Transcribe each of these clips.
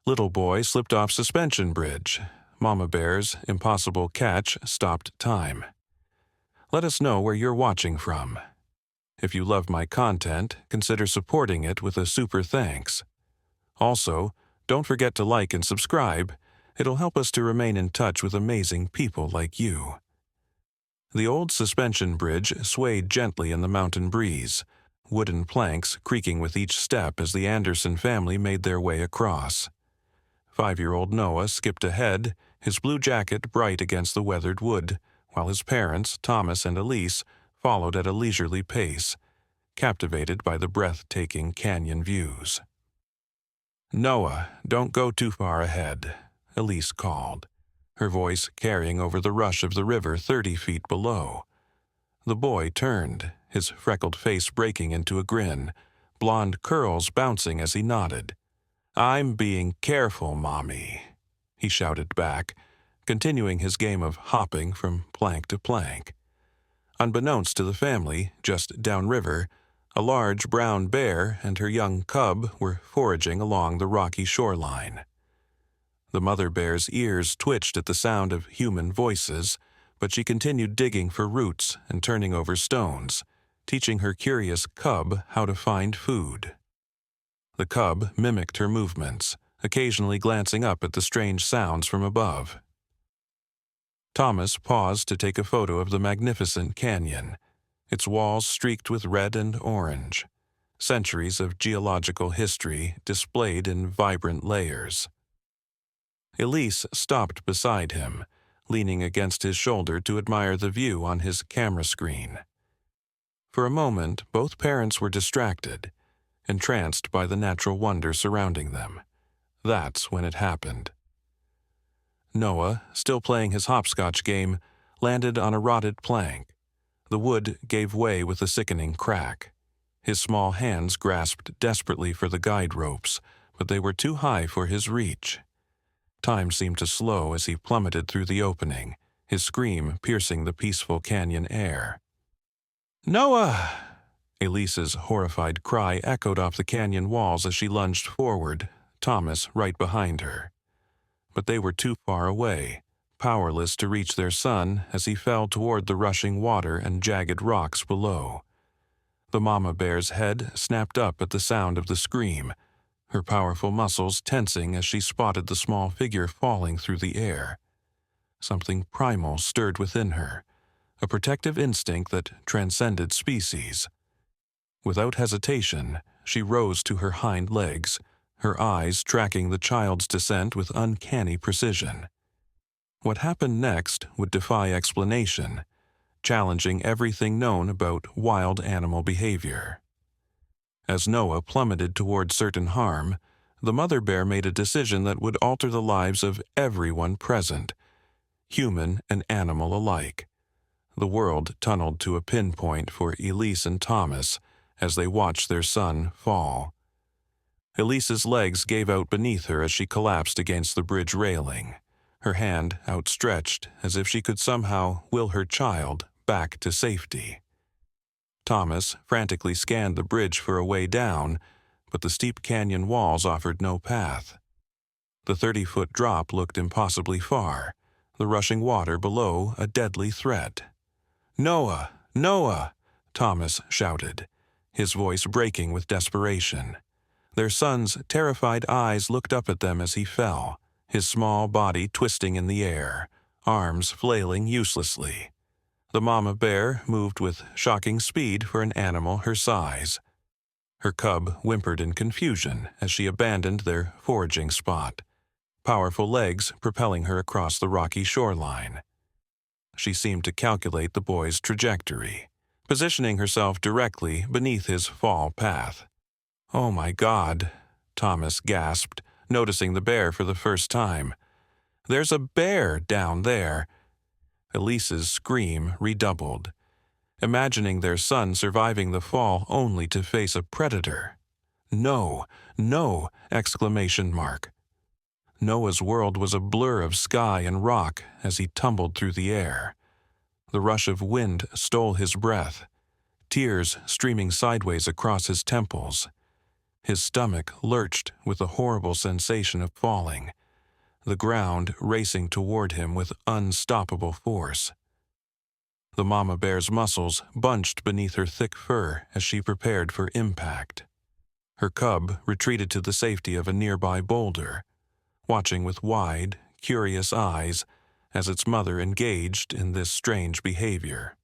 Little boy slipped off suspension bridge. Mama bear's impossible catch stopped time. Let us know where you're watching from. If you love my content, consider supporting it with a super thanks. Also, don't forget to like and subscribe. It'll help us to remain in touch with amazing people like you. The old suspension bridge swayed gently in the mountain breeze, wooden planks creaking with each step as the Anderson family made their way across. 5-year-old Noah skipped ahead, his blue jacket bright against the weathered wood, while his parents, Thomas and Elise, followed at a leisurely pace, captivated by the breathtaking canyon views. "Noah, don't go too far ahead," Elise called, her voice carrying over the rush of the river 30 feet below. The boy turned, his freckled face breaking into a grin, blonde curls bouncing as he nodded. "I'm being careful, Mommy," he shouted back, continuing his game of hopping from plank to plank. Unbeknownst to the family, just downriver, a large brown bear and her young cub were foraging along the rocky shoreline. The mother bear's ears twitched at the sound of human voices, but she continued digging for roots and turning over stones, teaching her curious cub how to find food. The cub mimicked her movements, occasionally glancing up at the strange sounds from above. Thomas paused to take a photo of the magnificent canyon, its walls streaked with red and orange, centuries of geological history displayed in vibrant layers. Elise stopped beside him, leaning against his shoulder to admire the view on his camera screen. For a moment, both parents were distracted, entranced by the natural wonder surrounding them. That's when it happened. Noah, still playing his hopscotch game, landed on a rotted plank. The wood gave way with a sickening crack. His small hands grasped desperately for the guide ropes, but they were too high for his reach. Time seemed to slow as he plummeted through the opening, his scream piercing the peaceful canyon air. "Noah!" Elise's horrified cry echoed off the canyon walls as she lunged forward, Thomas right behind her. But they were too far away, powerless to reach their son as he fell toward the rushing water and jagged rocks below. The mama bear's head snapped up at the sound of the scream, her powerful muscles tensing as she spotted the small figure falling through the air. Something primal stirred within her, a protective instinct that transcended species. Without hesitation, she rose to her hind legs, her eyes tracking the child's descent with uncanny precision. What happened next would defy explanation, challenging everything known about wild animal behavior. As Noah plummeted toward certain harm, the mother bear made a decision that would alter the lives of everyone present, human and animal alike. The world tunneled to a pinpoint for Elise and Thomas as they watched their son fall. Elise's legs gave out beneath her as she collapsed against the bridge railing, her hand outstretched as if she could somehow will her child back to safety. Thomas frantically scanned the bridge for a way down, but the steep canyon walls offered no path. The 30-foot drop looked impossibly far, the rushing water below a deadly threat. "Noah! Noah!" Thomas shouted, his voice breaking with desperation. Their son's terrified eyes looked up at them as he fell, his small body twisting in the air, arms flailing uselessly. The mama bear moved with shocking speed for an animal her size. Her cub whimpered in confusion as she abandoned their foraging spot, powerful legs propelling her across the rocky shoreline. She seemed to calculate the boy's trajectory, positioning herself directly beneath his fall path. "Oh my God," Thomas gasped, noticing the bear for the first time. "There's a bear down there." Elise's scream redoubled, imagining their son surviving the fall only to face a predator. "No, no!" exclamation mark. Noah's world was a blur of sky and rock as he tumbled through the air. The rush of wind stole his breath, tears streaming sideways across his temples. His stomach lurched with the horrible sensation of falling, the ground racing toward him with unstoppable force. The mama bear's muscles bunched beneath her thick fur as she prepared for impact. Her cub retreated to the safety of a nearby boulder, watching with wide, curious eyes as its mother engaged in this strange behavior.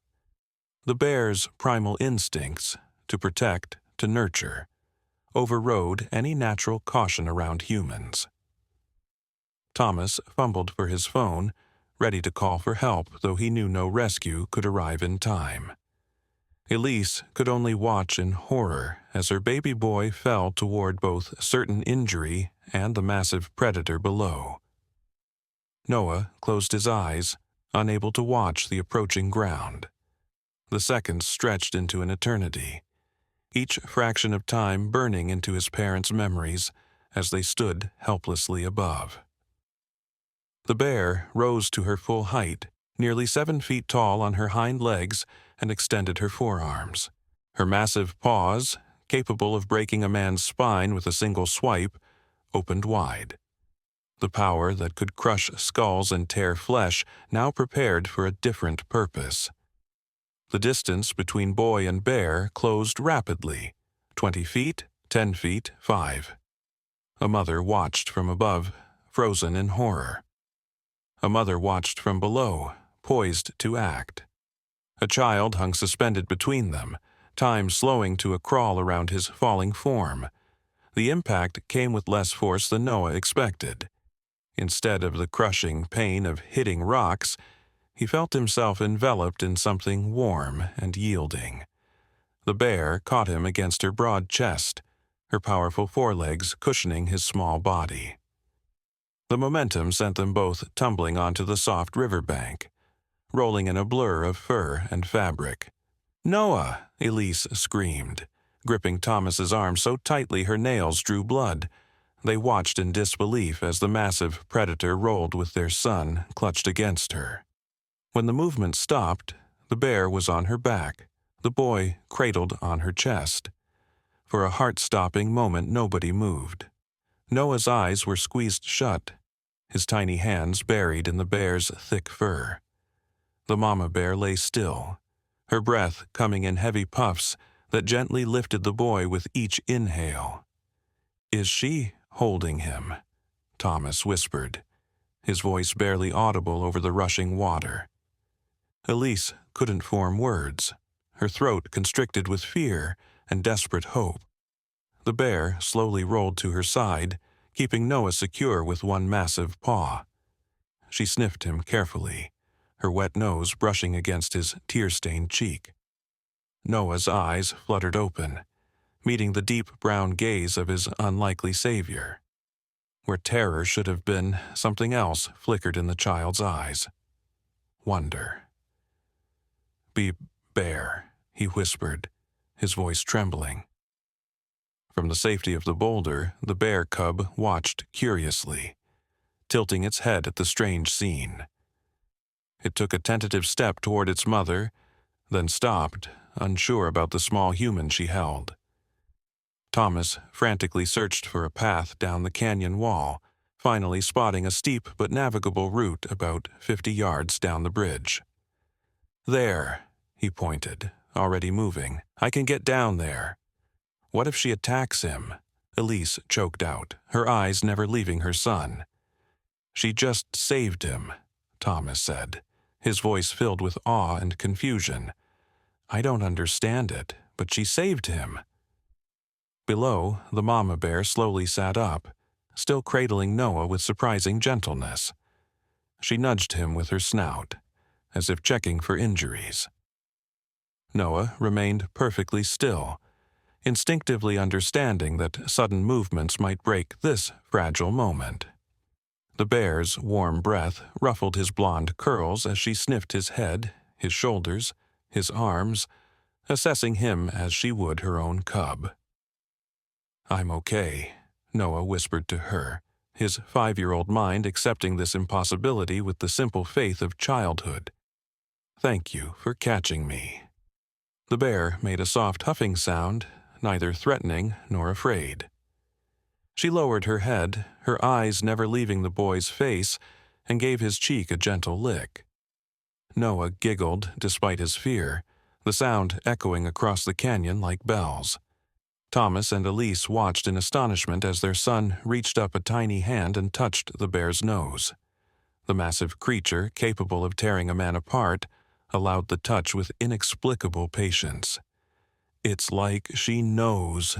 The bear's primal instincts, to protect, to nurture, overrode any natural caution around humans. Thomas fumbled for his phone, ready to call for help, though he knew no rescue could arrive in time. Elise could only watch in horror as her baby boy fell toward both certain injury and the massive predator below. Noah closed his eyes, unable to watch the approaching ground. The seconds stretched into an eternity, each fraction of time burning into his parents' memories as they stood helplessly above. The bear rose to her full height, nearly 7 feet tall on her hind legs, and extended her forearms. Her massive paws, capable of breaking a man's spine with a single swipe, opened wide. The power that could crush skulls and tear flesh now prepared for a different purpose. The distance between boy and bear closed rapidly. 20 feet, 10 feet, 5. A mother watched from above, frozen in horror. A mother watched from below, poised to act. A child hung suspended between them, time slowing to a crawl around his falling form. The impact came with less force than Noah expected. Instead of the crushing pain of hitting rocks, he felt himself enveloped in something warm and yielding. The bear caught him against her broad chest, her powerful forelegs cushioning his small body. The momentum sent them both tumbling onto the soft riverbank, rolling in a blur of fur and fabric. "Noah!" Elise screamed, gripping Thomas's arm so tightly her nails drew blood. They watched in disbelief as the massive predator rolled with their son clutched against her. When the movement stopped, the bear was on her back, the boy cradled on her chest. For a heart-stopping moment nobody moved. Noah's eyes were squeezed shut, his tiny hands buried in the bear's thick fur. The mama bear lay still, her breath coming in heavy puffs that gently lifted the boy with each inhale. "Is she holding him?" Thomas whispered, his voice barely audible over the rushing water. Elise couldn't form words, her throat constricted with fear and desperate hope. The bear slowly rolled to her side, keeping Noah secure with one massive paw. She sniffed him carefully, her wet nose brushing against his tear-stained cheek. Noah's eyes fluttered open, meeting the deep brown gaze of his unlikely savior. Where terror should have been, something else flickered in the child's eyes. Wonder. "Be bear," he whispered, his voice trembling. From the safety of the boulder, the bear cub watched curiously, tilting its head at the strange scene. It took a tentative step toward its mother, then stopped, unsure about the small human she held. Thomas frantically searched for a path down the canyon wall, finally spotting a steep but navigable route about 50 yards down the bridge. "There," he pointed, already moving. "I can get down there." "What if she attacks him?" Elise choked out, her eyes never leaving her son. "She just saved him," Thomas said, his voice filled with awe and confusion. "I don't understand it, but she saved him." Below, the mama bear slowly sat up, still cradling Noah with surprising gentleness. She nudged him with her snout, as if checking for injuries. Noah remained perfectly still, instinctively understanding that sudden movements might break this fragile moment. The bear's warm breath ruffled his blonde curls as she sniffed his head, his shoulders, his arms, assessing him as she would her own cub. "I'm okay," Noah whispered to her, his 5-year-old mind accepting this impossibility with the simple faith of childhood. "Thank you for catching me." The bear made a soft huffing sound, neither threatening nor afraid. She lowered her head, her eyes never leaving the boy's face, and gave his cheek a gentle lick. Noah giggled despite his fear, the sound echoing across the canyon like bells. Thomas and Elise watched in astonishment as their son reached up a tiny hand and touched the bear's nose. The massive creature, capable of tearing a man apart, allowed the touch with inexplicable patience. "It's like she knows,"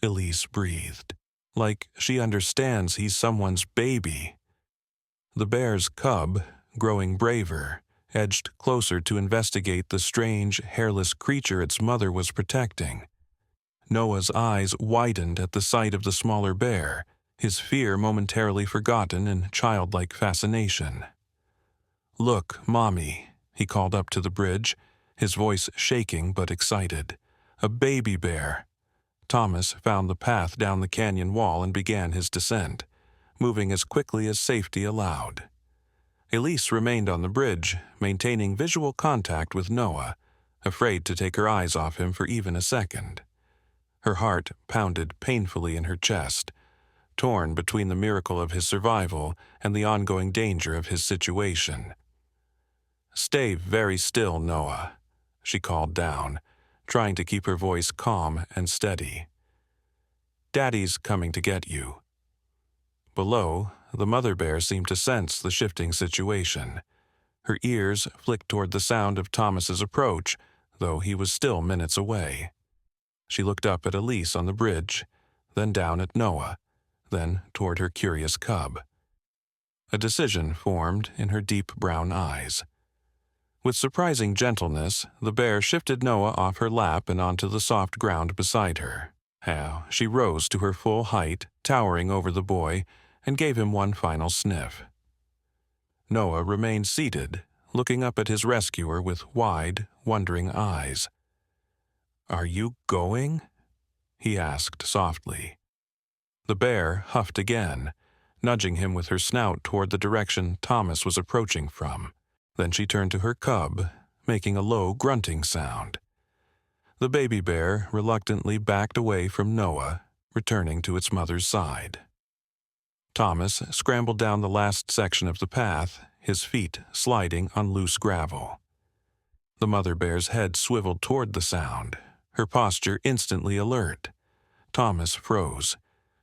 Elise breathed. "Like she understands he's someone's baby." The bear's cub, growing braver, edged closer to investigate the strange, hairless creature its mother was protecting. Noah's eyes widened at the sight of the smaller bear, his fear momentarily forgotten in childlike fascination. "Look, Mommy," he called up to the bridge, his voice shaking but excited. "A baby bear." Thomas found the path down the canyon wall and began his descent, moving as quickly as safety allowed. Elise remained on the bridge, maintaining visual contact with Noah, afraid to take her eyes off him for even a second. Her heart pounded painfully in her chest, torn between the miracle of his survival and the ongoing danger of his situation. "Stay very still, Noah," she called down, trying to keep her voice calm and steady. "Daddy's coming to get you." Below, the mother bear seemed to sense the shifting situation. Her ears flicked toward the sound of Thomas's approach, though he was still minutes away. She looked up at Elise on the bridge, then down at Noah, then toward her curious cub. A decision formed in her deep brown eyes. With surprising gentleness, the bear shifted Noah off her lap and onto the soft ground beside her. She rose to her full height, towering over the boy, and gave him one final sniff. Noah remained seated, looking up at his rescuer with wide, wondering eyes. "Are you going?" he asked softly. The bear huffed again, nudging him with her snout toward the direction Thomas was approaching from. Then she turned to her cub, making a low grunting sound. The baby bear reluctantly backed away from Noah, returning to its mother's side. Thomas scrambled down the last section of the path, his feet sliding on loose gravel. The mother bear's head swiveled toward the sound, her posture instantly alert. Thomas froze.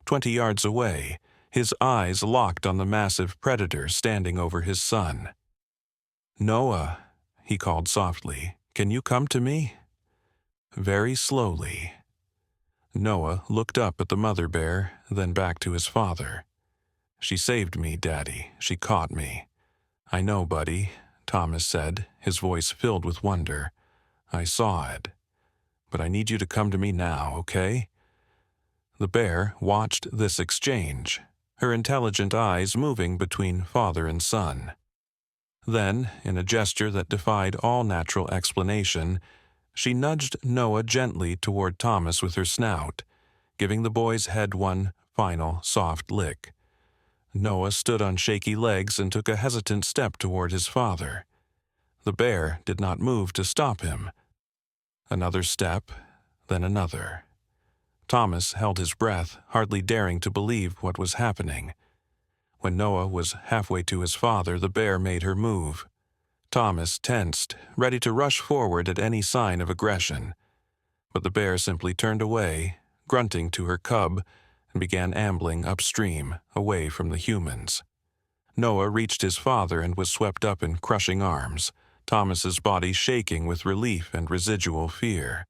20 yards away, his eyes locked on the massive predator standing over his son. "Noah," he called softly, "can you come to me?" Very slowly. Noah looked up at the mother bear, then back to his father. "She saved me, Daddy. She caught me." "I know, buddy," Thomas said, his voice filled with wonder. "I saw it. But I need you to come to me now, okay?" The bear watched this exchange, her intelligent eyes moving between father and son. Then, in a gesture that defied all natural explanation, she nudged Noah gently toward Thomas with her snout, giving the boy's head one final soft lick. Noah stood on shaky legs and took a hesitant step toward his father. The bear did not move to stop him. Another step, then another. Thomas held his breath, hardly daring to believe what was happening. When Noah was halfway to his father, the bear made her move. Thomas tensed, ready to rush forward at any sign of aggression. But the bear simply turned away, grunting to her cub, and began ambling upstream, away from the humans. Noah reached his father and was swept up in crushing arms, Thomas's body shaking with relief and residual fear.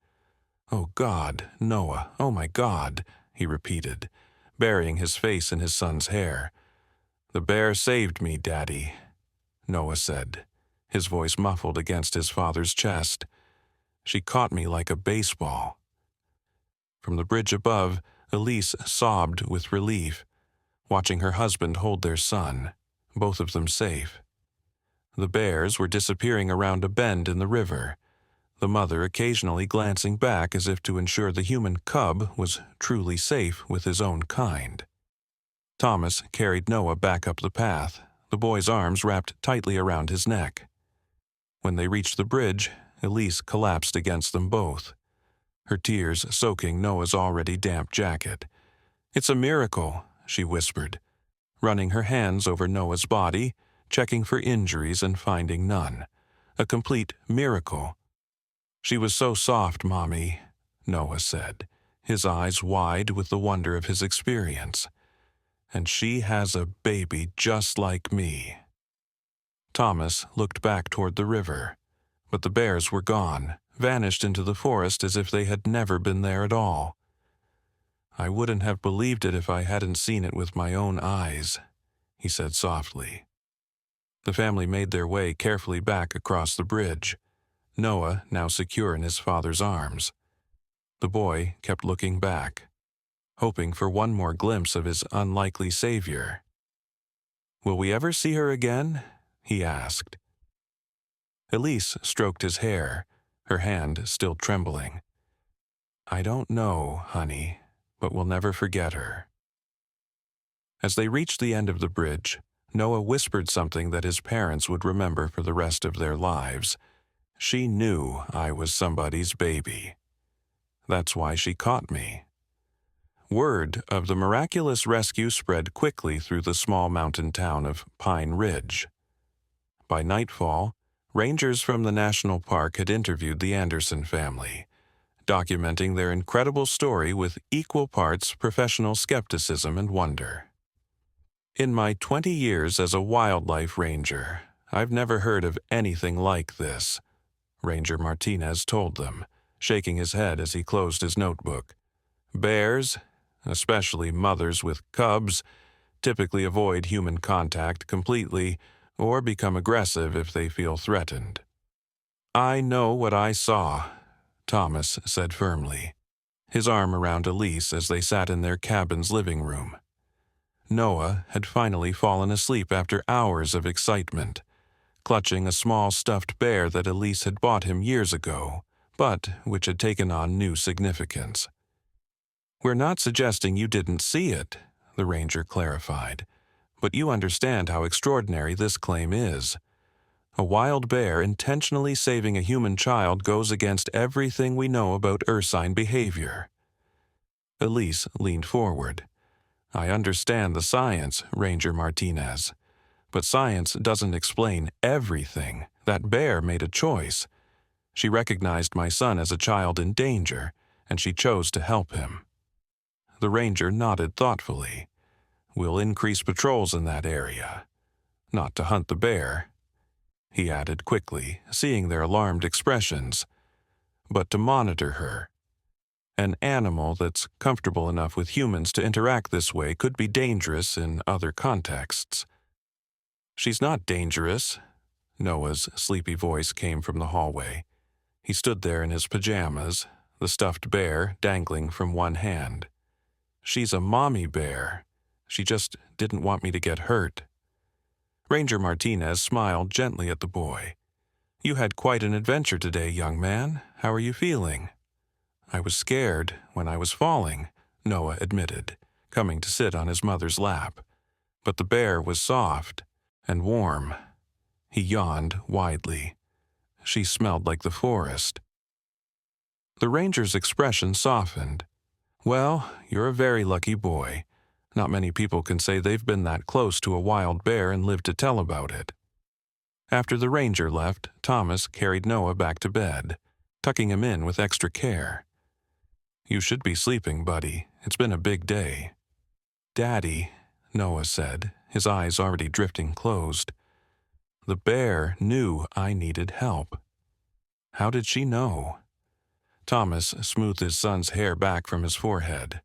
"Oh God, Noah, oh my God," he repeated, burying his face in his son's hair. "The bear saved me, Daddy," Noah said, his voice muffled against his father's chest. "She caught me like a baseball." From the bridge above, Elise sobbed with relief, watching her husband hold their son, both of them safe. The bears were disappearing around a bend in the river, the mother occasionally glancing back as if to ensure the human cub was truly safe with his own kind. Thomas carried Noah back up the path, the boy's arms wrapped tightly around his neck. When they reached the bridge, Elise collapsed against them both, her tears soaking Noah's already damp jacket. "It's a miracle," she whispered, running her hands over Noah's body, checking for injuries and finding none. "A complete miracle." "She was so soft, Mommy," Noah said, his eyes wide with the wonder of his experience. "And she has a baby just like me." Thomas looked back toward the river, but the bears were gone, vanished into the forest as if they had never been there at all. "I wouldn't have believed it if I hadn't seen it with my own eyes," he said softly. The family made their way carefully back across the bridge, Noah now secure in his father's arms. The boy kept looking back, hoping for one more glimpse of his unlikely savior. "Will we ever see her again?" he asked. Elise stroked his hair, her hand still trembling. "I don't know, honey, but we'll never forget her." As they reached the end of the bridge, Noah whispered something that his parents would remember for the rest of their lives. "She knew I was somebody's baby. That's why she caught me." Word of the miraculous rescue spread quickly through the small mountain town of Pine Ridge. By nightfall, rangers from the national park had interviewed the Anderson family, documenting their incredible story with equal parts professional skepticism and wonder. "In my 20 years as a wildlife ranger, I've never heard of anything like this," Ranger Martinez told them, shaking his head as he closed his notebook. "Bears, especially mothers with cubs, typically avoid human contact completely or become aggressive if they feel threatened." "I know what I saw," Thomas said firmly, his arm around Elise as they sat in their cabin's living room. Noah had finally fallen asleep after hours of excitement, clutching a small stuffed bear that Elise had bought him years ago, but which had taken on new significance. "We're not suggesting you didn't see it," the ranger clarified, "but you understand how extraordinary this claim is. A wild bear intentionally saving a human child goes against everything we know about ursine behavior." Elise leaned forward. "I understand the science, Ranger Martinez, but science doesn't explain everything. That bear made a choice. She recognized my son as a child in danger, and she chose to help him." The ranger nodded thoughtfully. "We'll increase patrols in that area. Not to hunt the bear," he added quickly, seeing their alarmed expressions, "but to monitor her. An animal that's comfortable enough with humans to interact this way could be dangerous in other contexts." "She's not dangerous," Noah's sleepy voice came from the hallway. He stood there in his pajamas, the stuffed bear dangling from one hand. "She's a mommy bear. She just didn't want me to get hurt." Ranger Martinez smiled gently at the boy. "You had quite an adventure today, young man. How are you feeling?" "I was scared when I was falling," Noah admitted, coming to sit on his mother's lap. "But the bear was soft and warm." He yawned widely. "She smelled like the forest." The ranger's expression softened. "Well, you're a very lucky boy. Not many people can say they've been that close to a wild bear and lived to tell about it." After the ranger left, Thomas carried Noah back to bed, tucking him in with extra care. "You should be sleeping, buddy. It's been a big day." "Daddy," Noah said, his eyes already drifting closed. "The bear knew I needed help." "How did she know?" Thomas smoothed his son's hair back from his forehead.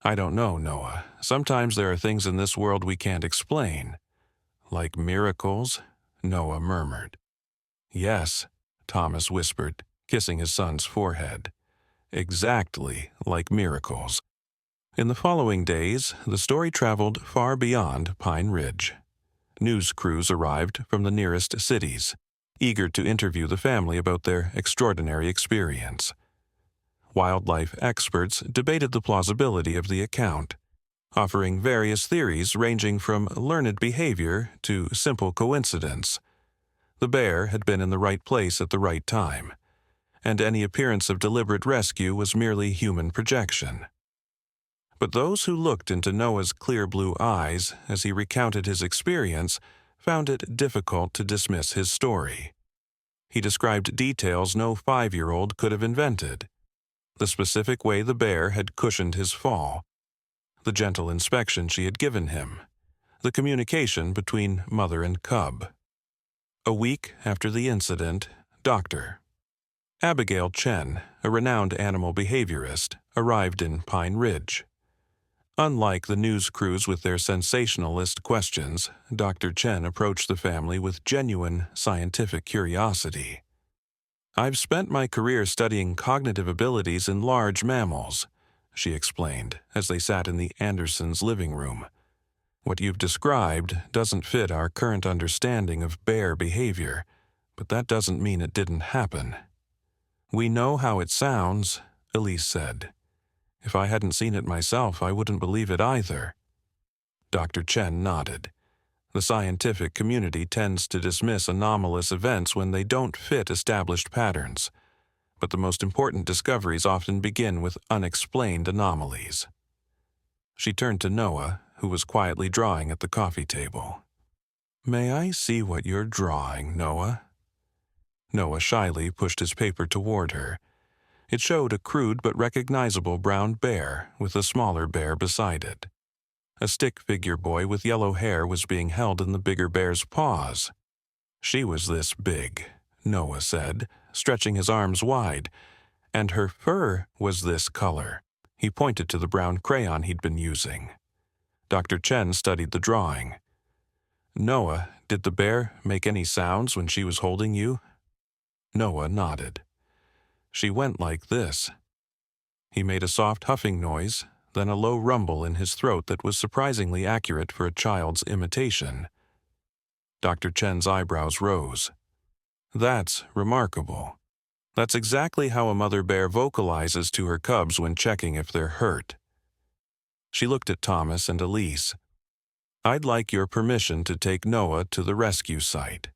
"I don't know, Noah. Sometimes there are things in this world we can't explain." "Like miracles?" Noah murmured. "Yes," Thomas whispered, kissing his son's forehead. "Exactly like miracles." In the following days, the story traveled far beyond Pine Ridge. News crews arrived from the nearest cities, eager to interview the family about their extraordinary experience. Wildlife experts debated the plausibility of the account, offering various theories ranging from learned behavior to simple coincidence. The bear had been in the right place at the right time, and any appearance of deliberate rescue was merely human projection. But those who looked into Noah's clear blue eyes as he recounted his experience found it difficult to dismiss his story. He described details no 5-year-old could have invented. The specific way the bear had cushioned his fall, the gentle inspection she had given him, the communication between mother and cub. A week after the incident, Dr. Abigail Chen, a renowned animal behaviorist, arrived in Pine Ridge. Unlike the news crews with their sensationalist questions, Dr. Chen approached the family with genuine scientific curiosity. "I've spent my career studying cognitive abilities in large mammals," she explained as they sat in the Andersons' living room. "What you've described doesn't fit our current understanding of bear behavior, but that doesn't mean it didn't happen." "We know how it sounds," Elise said. "If I hadn't seen it myself, I wouldn't believe it either." Dr. Chen nodded. The scientific community tends to dismiss anomalous events when they don't fit established patterns, but the most important discoveries often begin with unexplained anomalies. She turned to Noah, who was quietly drawing at the coffee table. "May I see what you're drawing, Noah?" Noah shyly pushed his paper toward her. It showed a crude but recognizable brown bear with a smaller bear beside it. A stick figure boy with yellow hair was being held in the bigger bear's paws. "She was this big," Noah said, stretching his arms wide, "and her fur was this color." He pointed to the brown crayon he'd been using. Dr. Chen studied the drawing. "Noah, did the bear make any sounds when she was holding you?" Noah nodded. "She went like this." He made a soft huffing noise, then a low rumble in his throat that was surprisingly accurate for a child's imitation. Dr. Chen's eyebrows rose. "That's remarkable. That's exactly how a mother bear vocalizes to her cubs when checking if they're hurt." She looked at Thomas and Elise. "I'd like your permission to take Noah to the rescue site.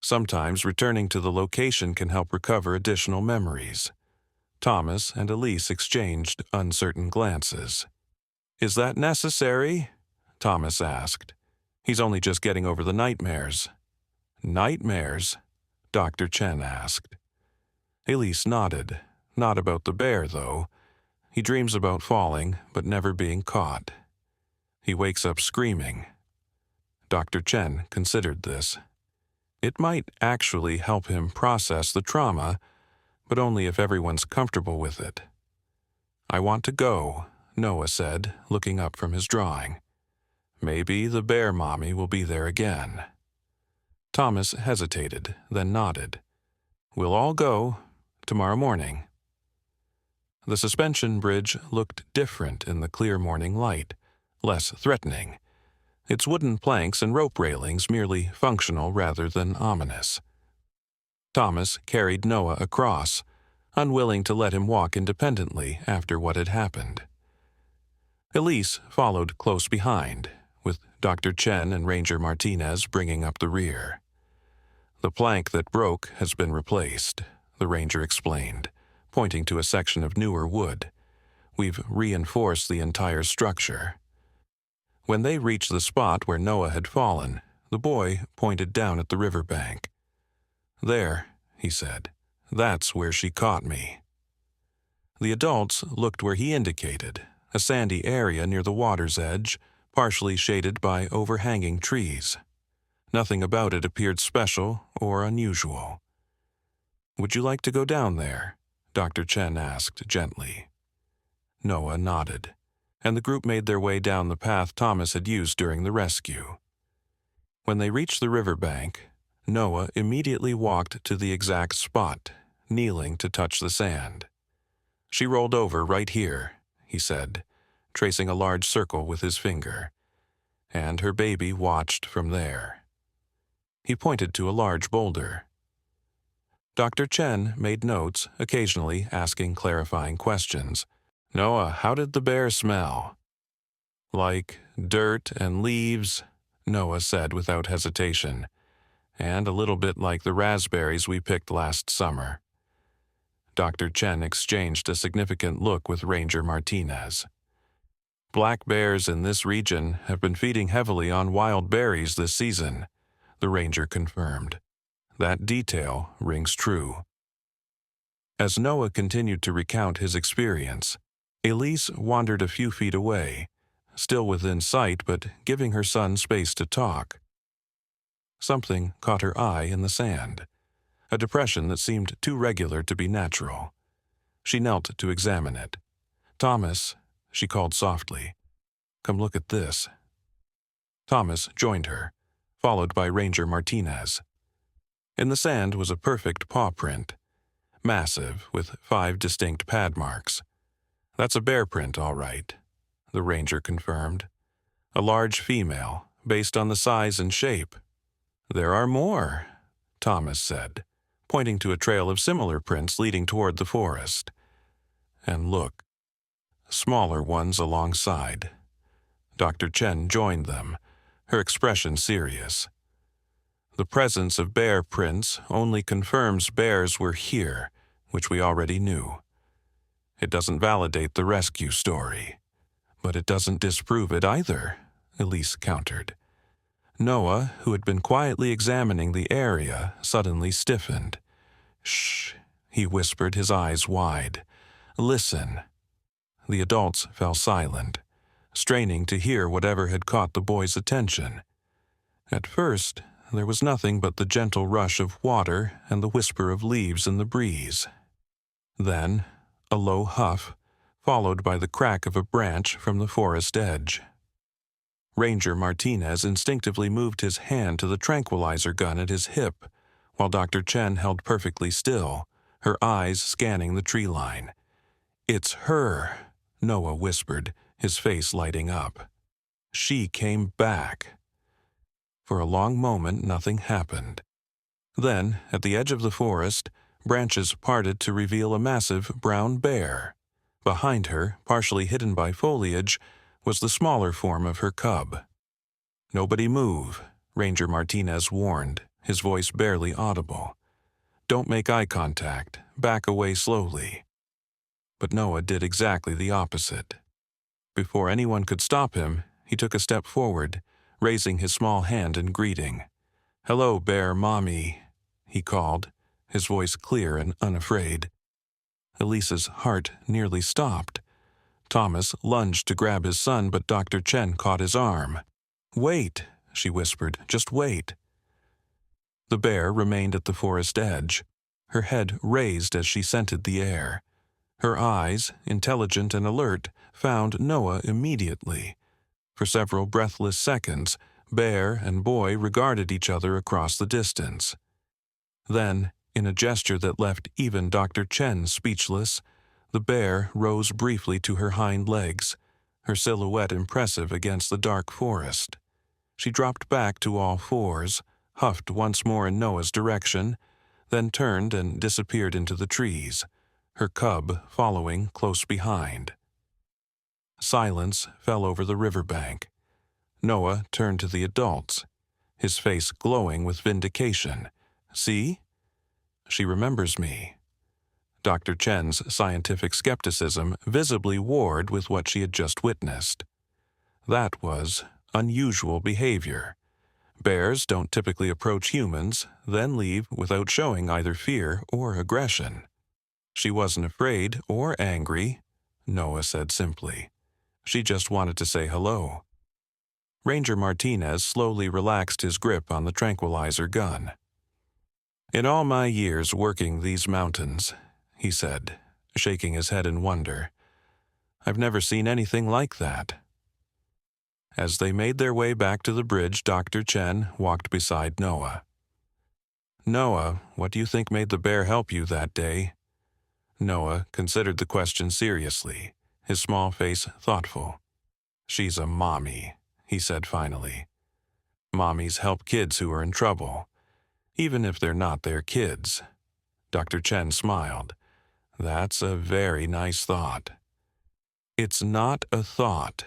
Sometimes returning to the location can help recover additional memories." Thomas and Elise exchanged uncertain glances. "Is that necessary?" Thomas asked. "He's only just getting over the nightmares." "Nightmares?" Dr. Chen asked. Elise nodded. "Not about the bear, though. He dreams about falling, but never being caught. He wakes up screaming." Dr. Chen considered this. It might actually help him process the trauma, but only if everyone's comfortable with it. "I want to go," Noah said, looking up from his drawing. "Maybe the bear mommy will be there again." Thomas hesitated, then nodded. "We'll all go tomorrow morning." The suspension bridge looked different in the clear morning light, less threatening. Its wooden planks and rope railings merely functional rather than ominous. Thomas carried Noah across, unwilling to let him walk independently after what had happened. Elise followed close behind, with Dr. Chen and Ranger Martinez bringing up the rear. "The plank that broke has been replaced," the ranger explained, pointing to a section of newer wood. "We've reinforced the entire structure." When they reached the spot where Noah had fallen, the boy pointed down at the riverbank. "There," he said, "that's where she caught me." The adults looked where he indicated, a sandy area near the water's edge, partially shaded by overhanging trees. Nothing about it appeared special or unusual. "Would you like to go down there?" Dr. Chen asked gently. Noah nodded, and the group made their way down the path Thomas had used during the rescue. When they reached the riverbank, Noah immediately walked to the exact spot, kneeling to touch the sand. "She rolled over right here," he said, tracing a large circle with his finger, "and her baby watched from there." He pointed to a large boulder. Dr. Chen made notes, occasionally asking clarifying questions. "Noah, how did the bear smell?" "Like dirt and leaves," Noah said without hesitation, "and a little bit like the raspberries we picked last summer." Dr. Chen exchanged a significant look with Ranger Martinez. Black bears in this region have been feeding heavily on wild berries this season, the ranger confirmed. That detail rings true. As Noah continued to recount his experience, Elise wandered a few feet away, still within sight but giving her son space to talk. Something caught her eye in the sand, a depression that seemed too regular to be natural. She knelt to examine it. "Thomas," she called softly, "come look at this." Thomas joined her, followed by Ranger Martinez. In the sand was a perfect paw print, massive, with 5 distinct pad marks. "That's a bear print, all right," the ranger confirmed. "A large female, based on the size and shape." "There are more," Thomas said, pointing to a trail of similar prints leading toward the forest. "And look, smaller ones alongside." Dr. Chen joined them, her expression serious. "The presence of bear prints only confirms bears were here, which we already knew. It doesn't validate the rescue story, but it doesn't disprove it either," Elise countered. Noah, who had been quietly examining the area, suddenly stiffened. "Shh," he whispered, his eyes wide. "Listen." The adults fell silent, straining to hear whatever had caught the boy's attention. At first, there was nothing but the gentle rush of water and the whisper of leaves in the breeze. Then, a low huff, followed by the crack of a branch from the forest edge. Ranger Martinez instinctively moved his hand to the tranquilizer gun at his hip, while Dr. Chen held perfectly still, her eyes scanning the tree line. "It's her," Noah whispered, his face lighting up. "She came back." For a long moment nothing happened. Then, at the edge of the forest, branches parted to reveal a massive brown bear. Behind her, partially hidden by foliage, was the smaller form of her cub. "Nobody move," Ranger Martinez warned, his voice barely audible. "Don't make eye contact. Back away slowly." But Noah did exactly the opposite. Before anyone could stop him, he took a step forward, raising his small hand in greeting. "Hello, bear mommy," he called, his voice clear and unafraid. Elise's heart nearly stopped. Thomas lunged to grab his son, but Dr. Chen caught his arm. "Wait," she whispered, "just wait." The bear remained at the forest edge, her head raised as she scented the air. Her eyes, intelligent and alert, found Noah immediately. For several breathless seconds, bear and boy regarded each other across the distance. Then, in a gesture that left even Dr. Chen speechless, the bear rose briefly to her hind legs, her silhouette impressive against the dark forest. She dropped back to all fours, huffed once more in Noah's direction, then turned and disappeared into the trees, her cub following close behind. Silence fell over the riverbank. Noah turned to the adults, his face glowing with vindication. "See? She remembers me." Dr. Chen's scientific skepticism visibly warred with what she had just witnessed. That was unusual behavior. Bears don't typically approach humans, then leave without showing either fear or aggression. "She wasn't afraid or angry," Noah said simply. "She just wanted to say hello." Ranger Martinez slowly relaxed his grip on the tranquilizer gun. "In all my years working these mountains," he said, shaking his head in wonder, "I've never seen anything like that." As they made their way back to the bridge, Dr. Chen walked beside Noah. "Noah, what do you think made the bear help you that day?" Noah considered the question seriously, his small face thoughtful. "She's a mommy," he said finally. "Mommies help kids who are in trouble, even if they're not their kids." Dr. Chen smiled. "That's a very nice thought." "It's not a thought,"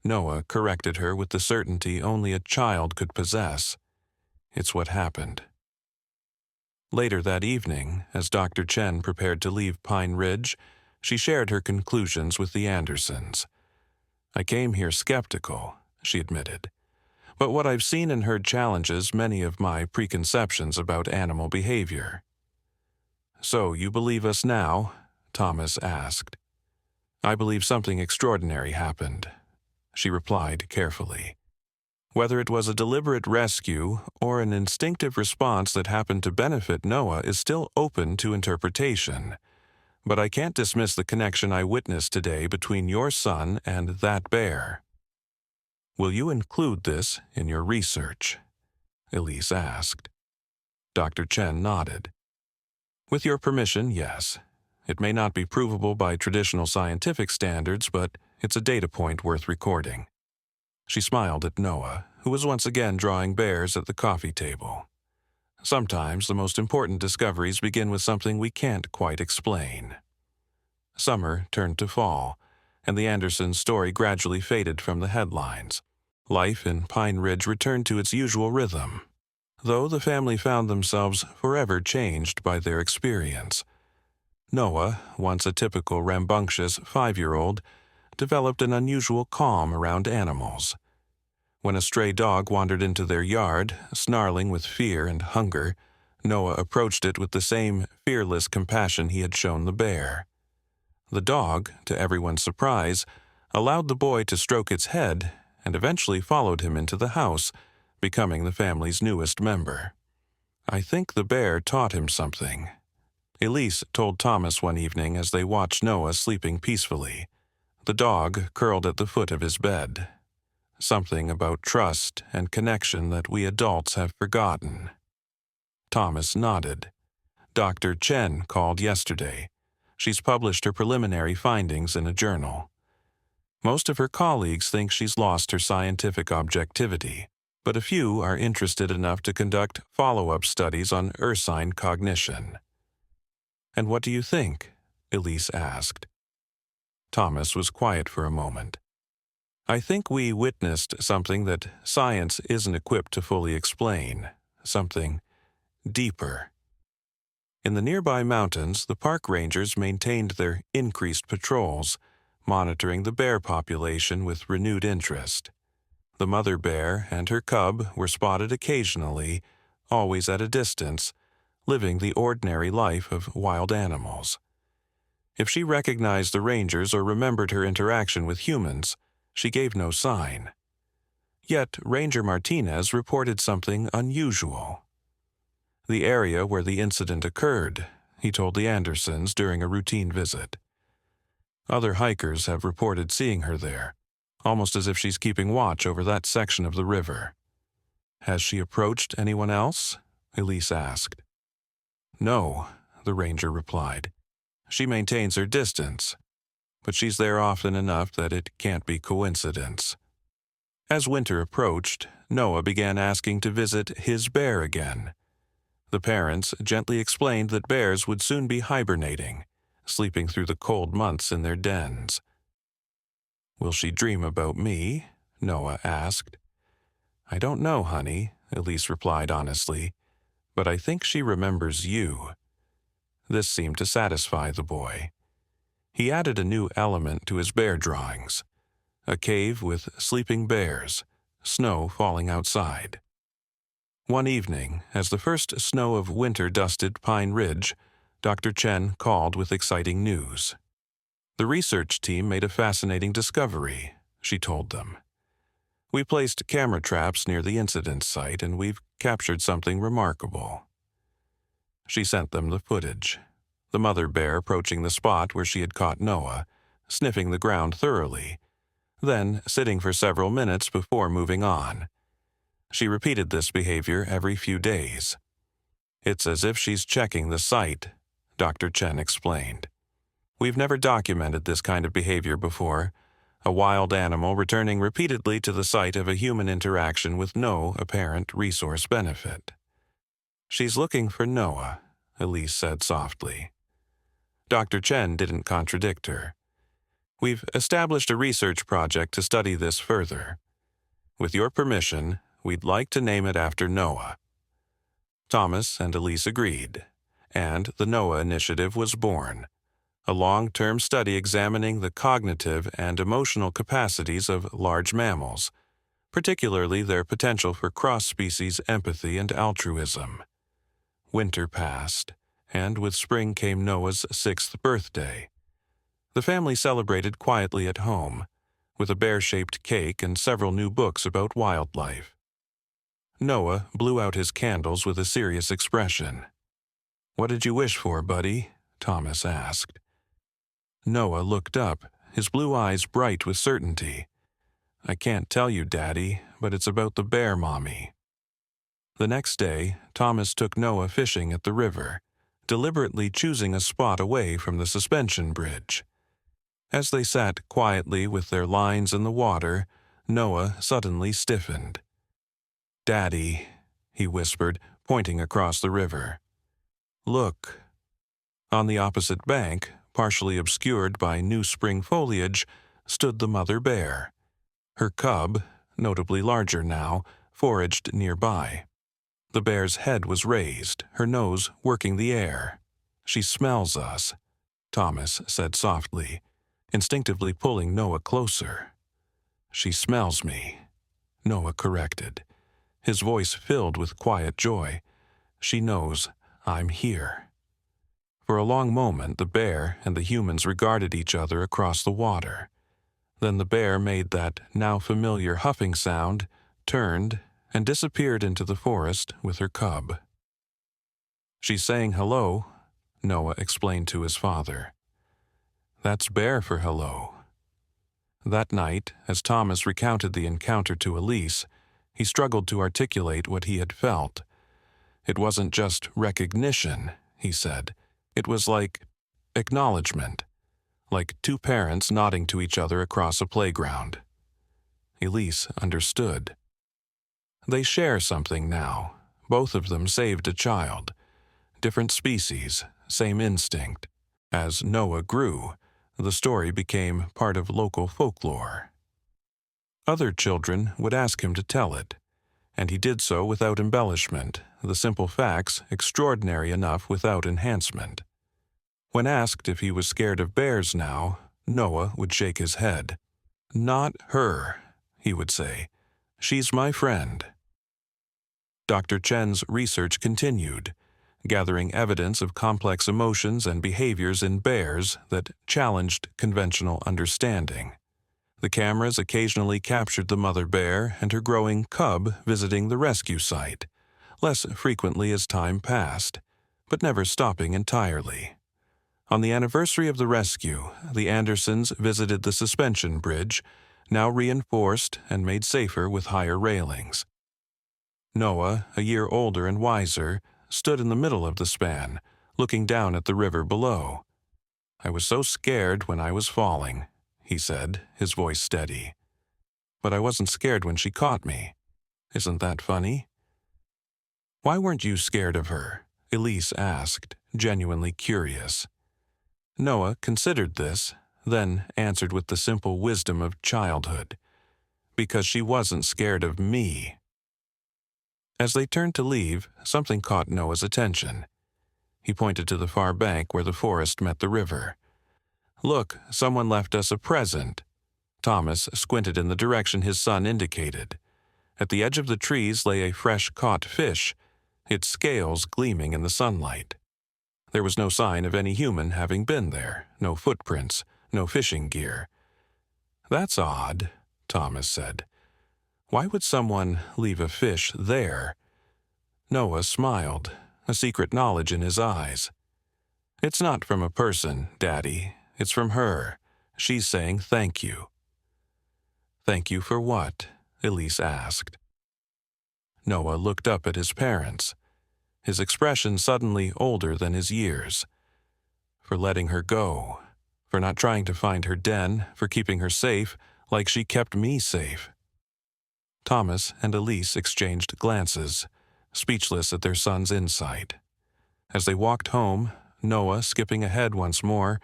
Noah corrected her with the certainty only a child could possess. "It's what happened." Later that evening, as Dr. Chen prepared to leave Pine Ridge, she shared her conclusions with the Andersons. I came here skeptical, she admitted, but what I've seen and heard challenges many of my preconceptions about animal behavior. So you believe us now? Thomas asked. I believe something extraordinary happened, she replied carefully. Whether it was a deliberate rescue or an instinctive response that happened to benefit Noah is still open to interpretation. But I can't dismiss the connection I witnessed today between your son and that bear. Will you include this in your research? Elise asked. Dr. Chen nodded. With your permission, yes. It may not be provable by traditional scientific standards, but it's a data point worth recording. She smiled at Noah, who was once again drawing bears at the coffee table. Sometimes the most important discoveries begin with something we can't quite explain. Summer turned to fall, and the Andersons' story gradually faded from the headlines. Life in Pine Ridge returned to its usual rhythm, though the family found themselves forever changed by their experience. Noah, once a typical rambunctious 5-year-old, developed an unusual calm around animals. When a stray dog wandered into their yard, snarling with fear and hunger, Noah approached it with the same fearless compassion he had shown the bear. The dog, to everyone's surprise, allowed the boy to stroke its head and eventually followed him into the house, becoming the family's newest member. I think the bear taught him something, Elise told Thomas one evening as they watched Noah sleeping peacefully. The dog curled at the foot of his bed. Something about trust and connection that we adults have forgotten. Thomas nodded. Dr. Chen called yesterday. She's published her preliminary findings in a journal. Most of her colleagues think she's lost her scientific objectivity, but a few are interested enough to conduct follow-up studies on ursine cognition. And what do you think? Elise asked. Thomas was quiet for a moment. I think we witnessed something that science isn't equipped to fully explain, something deeper. In the nearby mountains, the park rangers maintained their increased patrols, monitoring the bear population with renewed interest. The mother bear and her cub were spotted occasionally, always at a distance, living the ordinary life of wild animals. If she recognized the rangers or remembered her interaction with humans, she gave no sign. Yet Ranger Martinez reported something unusual. The area where the incident occurred, he told the Andersons during a routine visit. Other hikers have reported seeing her there, almost as if she's keeping watch over that section of the river. Has she approached anyone else? Elise asked. No, the ranger replied. She maintains her distance, but she's there often enough that it can't be coincidence. As winter approached, Noah began asking to visit his bear again. The parents gently explained that bears would soon be hibernating, sleeping through the cold months in their dens. Will she dream about me? Noah asked. I don't know, honey, Elise replied honestly, but I think she remembers you. This seemed to satisfy the boy. He added a new element to his bear drawings, a cave with sleeping bears, snow falling outside. One evening, as the first snow of winter dusted Pine Ridge, Dr. Chen called with exciting news. The research team made a fascinating discovery, she told them. We placed camera traps near the incident site and we've captured something remarkable. She sent them the footage. The mother bear approaching the spot where she had caught Noah, sniffing the ground thoroughly, then sitting for several minutes before moving on. She repeated this behavior every few days. It's as if she's checking the site, Dr. Chen explained. We've never documented this kind of behavior before, a wild animal returning repeatedly to the site of a human interaction with no apparent resource benefit. She's looking for Noah, Elise said softly. Dr. Chen didn't contradict her. We've established a research project to study this further. With your permission, we'd like to name it after Noah. Thomas and Elise agreed, and the Noah Initiative was born, a long-term study examining the cognitive and emotional capacities of large mammals, particularly their potential for cross-species empathy and altruism. Winter passed, and with spring came Noah's 6th birthday. The family celebrated quietly at home, with a bear-shaped cake and several new books about wildlife. Noah blew out his candles with a serious expression. "What did you wish for, buddy?" Thomas asked. Noah looked up, his blue eyes bright with certainty. "I can't tell you, Daddy, but it's about the bear mommy." The next day, Thomas took Noah fishing at the river, deliberately choosing a spot away from the suspension bridge. As they sat quietly with their lines in the water, Noah suddenly stiffened. "Daddy," he whispered, pointing across the river. "Look." On the opposite bank, partially obscured by new spring foliage, stood the mother bear. Her cub, notably larger now, foraged nearby. The bear's head was raised, her nose working the air. "She smells us," Thomas said softly, instinctively pulling Noah closer. "She smells me," Noah corrected, his voice filled with quiet joy. "She knows I'm here." For a long moment, the bear and the humans regarded each other across the water. Then the bear made that now familiar huffing sound, turned, and disappeared into the forest with her cub. "She's saying hello," Noah explained to his father. "That's bear for hello." That night, as Thomas recounted the encounter to Elise, he struggled to articulate what he had felt. It wasn't just recognition, he said. It was like acknowledgement, like two parents nodding to each other across a playground. Elise understood. They share something now. Both of them saved a child. Different species, same instinct. As Noah grew, the story became part of local folklore. Other children would ask him to tell it, and he did so without embellishment, the simple facts extraordinary enough without enhancement. When asked if he was scared of bears now, Noah would shake his head. "Not her," he would say. "She's my friend." Dr. Chen's research continued, gathering evidence of complex emotions and behaviors in bears that challenged conventional understanding. The cameras occasionally captured the mother bear and her growing cub visiting the rescue site, less frequently as time passed, but never stopping entirely. On the anniversary of the rescue, the Andersons visited the suspension bridge, now reinforced and made safer with higher railings. Noah, a year older and wiser, stood in the middle of the span, looking down at the river below. "I was so scared when I was falling," he said, his voice steady. "But I wasn't scared when she caught me. Isn't that funny?" "Why weren't you scared of her?" Elise asked, genuinely curious. Noah considered this, then answered with the simple wisdom of childhood. "Because she wasn't scared of me." As they turned to leave, something caught Noah's attention. He pointed to the far bank where the forest met the river. "Look, someone left us a present." Thomas squinted in the direction his son indicated. At the edge of the trees lay a fresh-caught fish, its scales gleaming in the sunlight. There was no sign of any human having been there, no footprints, no fishing gear. "That's odd," Thomas said. "Why would someone leave a fish there?" Noah smiled, a secret knowledge in his eyes. "It's not from a person, Daddy. It's from her. She's saying thank you." "Thank you for what?" Elise asked. Noah looked up at his parents, his expression suddenly older than his years. "For letting her go, for not trying to find her den, for keeping her safe like she kept me safe." Thomas and Elise exchanged glances, speechless at their son's insight. As they walked home, Noah skipping ahead once more,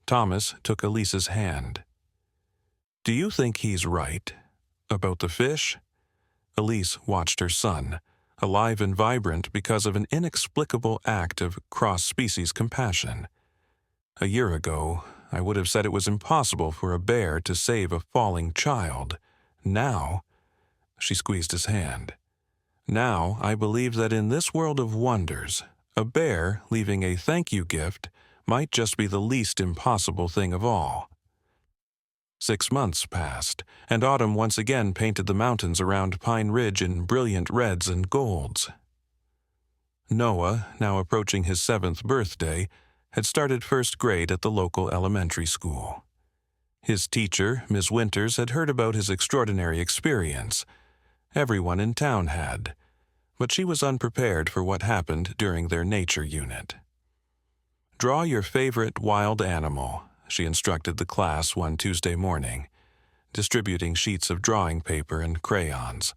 Thomas took Elise's hand. "Do you think he's right? About the fish?" Elise watched her son, alive and vibrant because of an inexplicable act of cross-species compassion. A year ago, I would have said it was impossible for a bear to save a falling child. Now, she squeezed his hand. Now, I believe that in this world of wonders, a bear leaving a thank you gift might just be the least impossible thing of all. 6 months passed, and autumn once again painted the mountains around Pine Ridge in brilliant reds and golds. Noah, now approaching his 7th birthday, had started first grade at the local elementary school. His teacher, Miss Winters, had heard about his extraordinary experience. Everyone in town had, but she was unprepared for what happened during their nature unit. "Draw your favorite wild animal," she instructed the class one Tuesday morning, distributing sheets of drawing paper and crayons.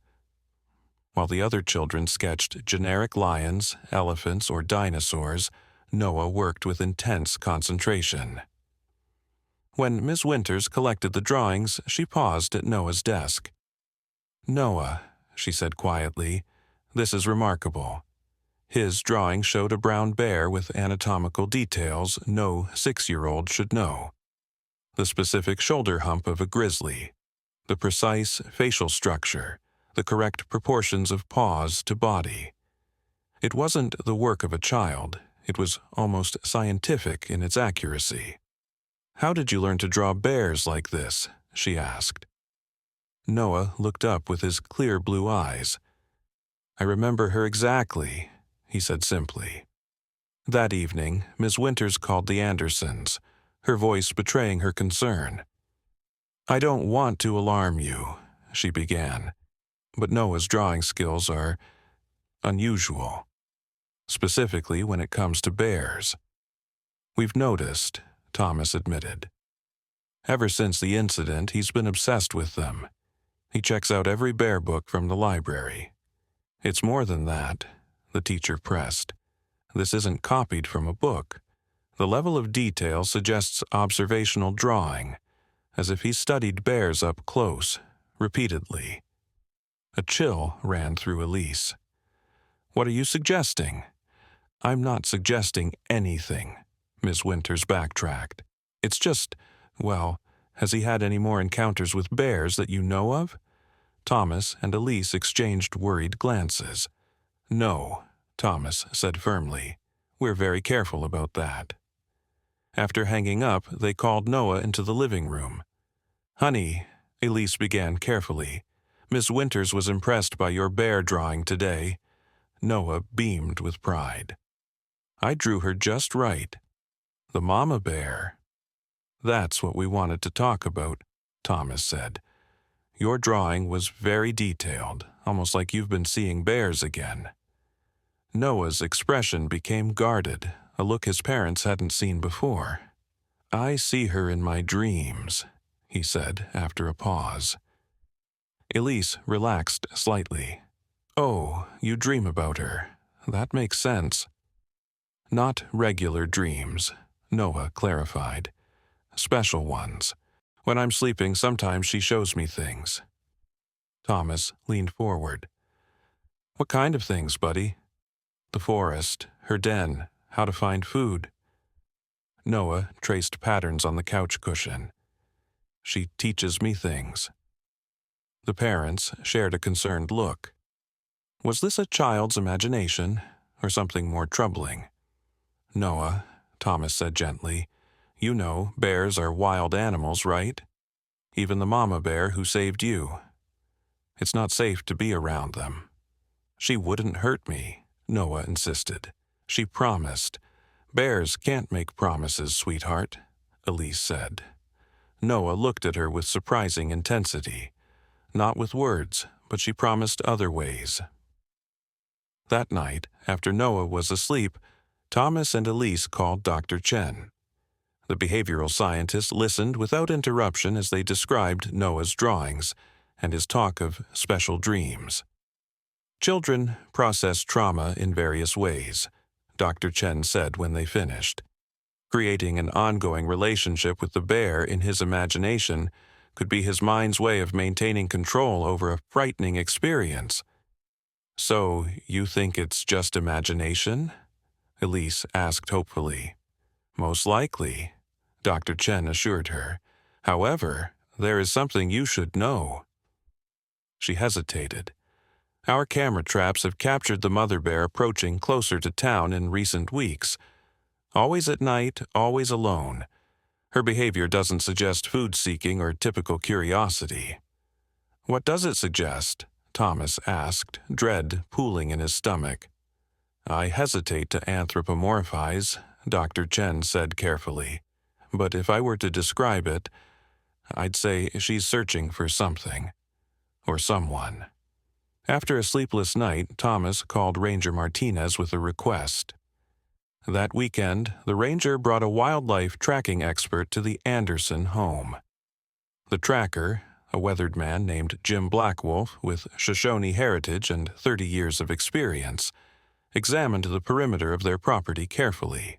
While the other children sketched generic lions, elephants, or dinosaurs, Noah worked with intense concentration. When Miss Winters collected the drawings, she paused at Noah's desk. "Noah," she said quietly, "this is remarkable." His drawing showed a brown bear with anatomical details no 6-year-old should know. The specific shoulder hump of a grizzly, the precise facial structure, the correct proportions of paws to body. It wasn't the work of a child. It was almost scientific in its accuracy. "How did you learn to draw bears like this?" she asked. Noah looked up with his clear blue eyes. "I remember her exactly," he said simply. That evening, Miss Winters called the Andersons, her voice betraying her concern. "I don't want to alarm you," she began, "but Noah's drawing skills are unusual, specifically when it comes to bears." "We've noticed," Thomas admitted. "Ever since the incident, he's been obsessed with them. He checks out every bear book from the library." "It's more than that," the teacher pressed. "This isn't copied from a book. The level of detail suggests observational drawing, as if he studied bears up close, repeatedly." A chill ran through Elise. "What are you suggesting?" "I'm not suggesting anything," Miss Winters backtracked. "It's just, well, has he had any more encounters with bears that you know of?" Thomas and Elise exchanged worried glances. "No," Thomas said firmly. "We're very careful about that." After hanging up, they called Noah into the living room. "Honey," Elise began carefully, "Miss Winters was impressed by your bear drawing today." Noah beamed with pride. "I drew her just right. The mama bear." "That's what we wanted to talk about," Thomas said. "Your drawing was very detailed, almost like you've been seeing bears again." Noah's expression became guarded, a look his parents hadn't seen before. "I see her in my dreams," he said after a pause. Elise relaxed slightly. "Oh, you dream about her. That makes sense." "Not regular dreams," Noah clarified. "Special ones. When I'm sleeping, sometimes she shows me things." Thomas leaned forward. "What kind of things, buddy?" "The forest, her den, how to find food." Noah traced patterns on the couch cushion. "She teaches me things." The parents shared a concerned look. Was this a child's imagination, or something more troubling? "Noah," Thomas said gently, "you know bears are wild animals, right? Even the mama bear who saved you. It's not safe to be around them." "She wouldn't hurt me," Noah insisted. "She promised." "Bears can't make promises, sweetheart," Elise said. Noah looked at her with surprising intensity. Not with words, but she promised other ways. That night, after Noah was asleep, Thomas and Elise called Dr. Chen. The behavioral scientist listened without interruption as they described Noah's drawings and his talk of special dreams. "Children process trauma in various ways," Dr. Chen said when they finished. Creating an ongoing relationship with the bear in his imagination could be his mind's way of maintaining control over a frightening experience. "So, you think it's just imagination?" Elise asked hopefully. Most likely, Dr. Chen assured her. However, there is something you should know. She hesitated. Our camera traps have captured the mother bear approaching closer to town in recent weeks. Always at night, always alone. Her behavior doesn't suggest food-seeking or typical curiosity. What does it suggest? Thomas asked, dread pooling in his stomach. I hesitate to anthropomorphize, Dr. Chen said carefully. But if I were to describe it, I'd say she's searching for something. Or someone. After a sleepless night, Thomas called Ranger Martinez with a request. That weekend, the ranger brought a wildlife tracking expert to the Anderson home. The tracker, a weathered man named Jim Blackwolf with Shoshone heritage and 30 years of experience, examined the perimeter of their property carefully.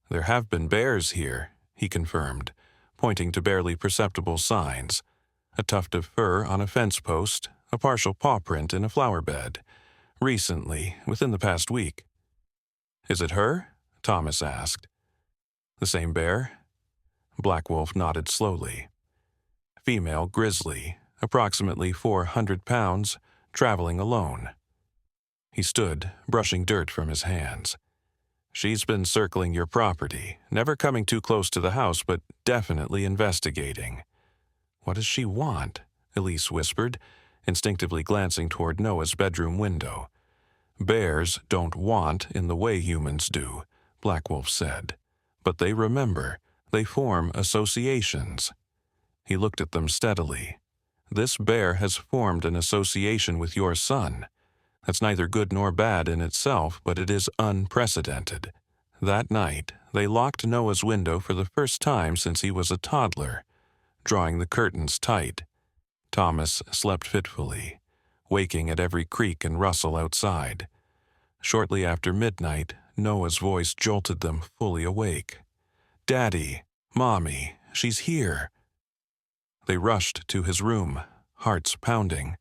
There have been bears here, he confirmed, pointing to barely perceptible signs, a tuft of fur on a fence post, a partial paw print in a flower bed, recently, within the past week. Is it her? Thomas asked. The same bear? Blackwolf nodded slowly. Female grizzly, approximately 400 pounds, traveling alone. He stood, brushing dirt from his hands. She's been circling your property, never coming too close to the house, but definitely investigating. What does she want? Elise whispered, instinctively glancing toward Noah's bedroom window. Bears don't want in the way humans do, Blackwolf said. But they remember. They form associations. He looked at them steadily. This bear has formed an association with your son. That's neither good nor bad in itself, but it is unprecedented. That night, they locked Noah's window for the first time since he was a toddler, drawing the curtains tight. Thomas slept fitfully, waking at every creak and rustle outside. Shortly after midnight, Noah's voice jolted them fully awake. Daddy, Mommy, she's here. They rushed to his room, hearts pounding.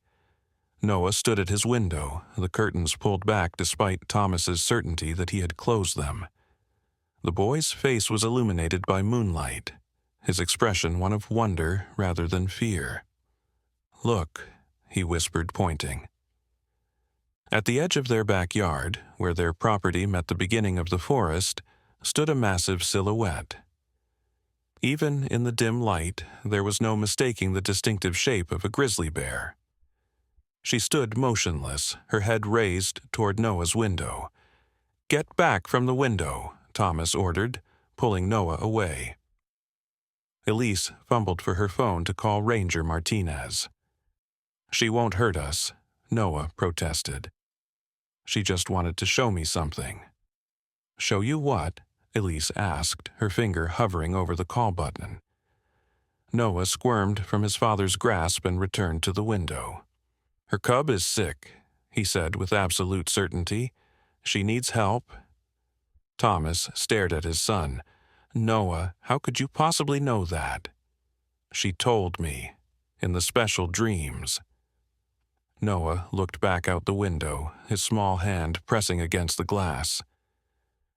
Noah stood at his window, the curtains pulled back despite Thomas's certainty that he had closed them. The boy's face was illuminated by moonlight, his expression one of wonder rather than fear. Look, he whispered, pointing. At the edge of their backyard, where their property met the beginning of the forest, stood a massive silhouette. Even in the dim light, there was no mistaking the distinctive shape of a grizzly bear. She stood motionless, her head raised toward Noah's window. Get back from the window, Thomas ordered, pulling Noah away. Elise fumbled for her phone to call Ranger Martinez. She won't hurt us, Noah protested. She just wanted to show me something. Show you what? Elise asked, her finger hovering over the call button. Noah squirmed from his father's grasp and returned to the window. Her cub is sick, he said with absolute certainty. She needs help. Thomas stared at his son. Noah, how could you possibly know that? She told me, in the special dreams. Noah looked back out the window, his small hand pressing against the glass.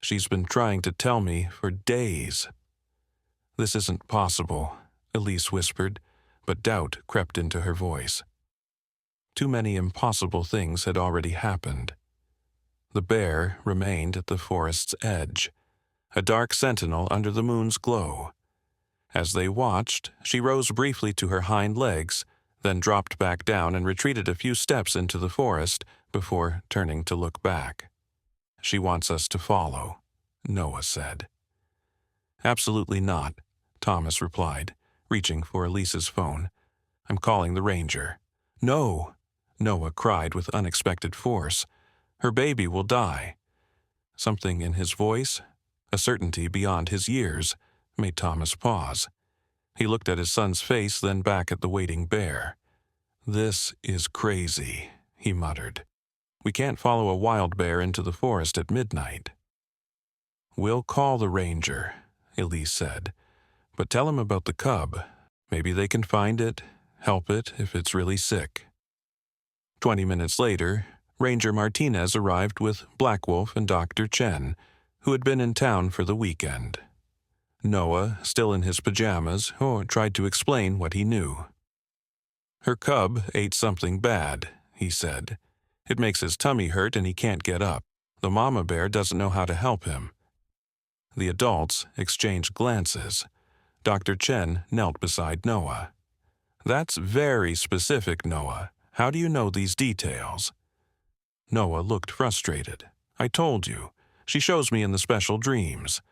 She's been trying to tell me for days. This isn't possible, Elise whispered, but doubt crept into her voice. Too many impossible things had already happened. The bear remained at the forest's edge, a dark sentinel under the moon's glow. As they watched, she rose briefly to her hind legs, then dropped back down and retreated a few steps into the forest before turning to look back. She wants us to follow, Noah said. Absolutely not, Thomas replied, reaching for Elise's phone. I'm calling the ranger. No, Noah cried with unexpected force. Her baby will die. Something in his voice, a certainty beyond his years, made Thomas pause. He looked at his son's face, then back at the waiting bear. This is crazy, he muttered. We can't follow a wild bear into the forest at midnight. We'll call the ranger, Elise said. But tell him about the cub. Maybe they can find it, help it if it's really sick. 20 minutes later, Ranger Martinez arrived with Blackwolf and Dr. Chen, who had been in town for the weekend. Noah, still in his pajamas, tried to explain what he knew. "Her cub ate something bad," he said. "It makes his tummy hurt and he can't get up. The mama bear doesn't know how to help him." The adults exchanged glances. Dr. Chen knelt beside Noah. "That's very specific, Noah. How do you know these details?" Noah looked frustrated. "I told you. She shows me in the special dreams."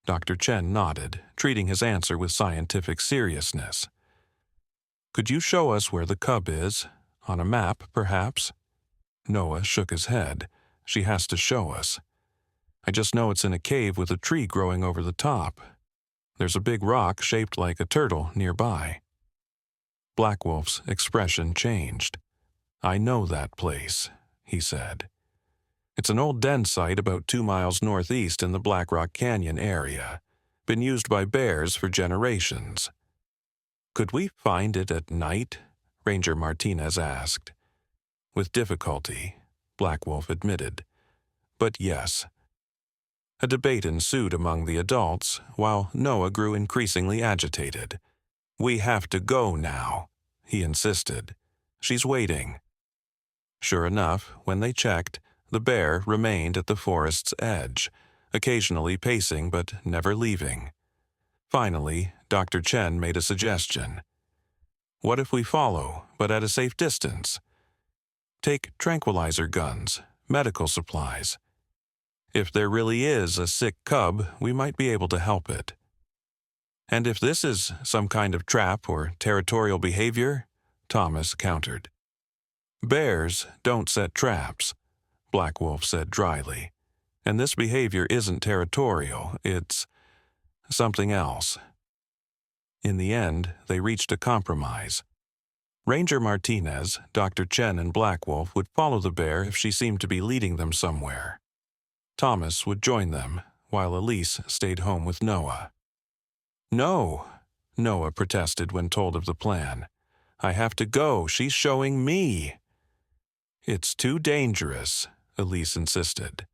Dr. Chen nodded, treating his answer with scientific seriousness. "Could you show us where the cub is? On a map, perhaps?" Noah shook his head. "She has to show us. I just know it's in a cave with a tree growing over the top. There's a big rock shaped like a turtle nearby." Black Wolf's expression changed. "I know that place," he said. "It's an old den site about 2 miles northeast in the Black Rock Canyon area. Been used by bears for generations." "Could we find it at night?" Ranger Martinez asked. With difficulty, Black Wolf admitted. "But yes." A debate ensued among the adults, while Noah grew increasingly agitated. "We have to go now," he insisted. "She's waiting." Sure enough, when they checked, the bear remained at the forest's edge, occasionally pacing but never leaving. Finally, Dr. Chen made a suggestion. "What if we follow, but at a safe distance? Take tranquilizer guns, medical supplies. If there really is a sick cub, we might be able to help it." "And if this is some kind of trap or territorial behavior?" Thomas countered. "Bears don't set traps," Black Wolf said dryly. "And this behavior isn't territorial, it's something else." In the end, they reached a compromise. Ranger Martinez, Dr. Chen, and Black Wolf would follow the bear if she seemed to be leading them somewhere. Thomas would join them, while Elise stayed home with Noah. "No," Noah protested when told of the plan. "I have to go. She's showing me." "It's too dangerous," Elise insisted.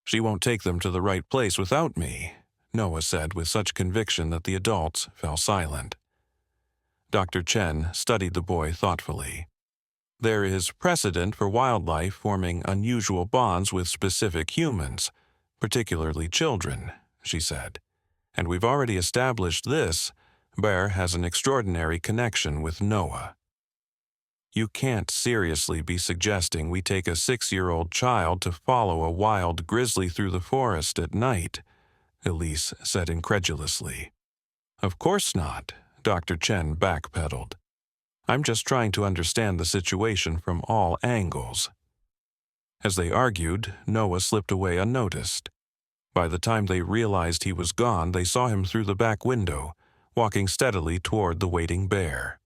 "She won't take them to the right place without me," Noah said with such conviction that the adults fell silent. Dr. Chen studied the boy thoughtfully. "There is precedent for wildlife forming unusual bonds with specific humans, particularly children," she said. "And we've already established this. Bear has an extraordinary connection with Noah." "You can't seriously be suggesting we take a 6-year-old child to follow a wild grizzly through the forest at night," Elise said incredulously. "Of course not," Dr. Chen backpedaled. "I'm just trying to understand the situation from all angles." As they argued, Noah slipped away unnoticed. By the time they realized he was gone, they saw him through the back window, walking steadily toward the waiting bear.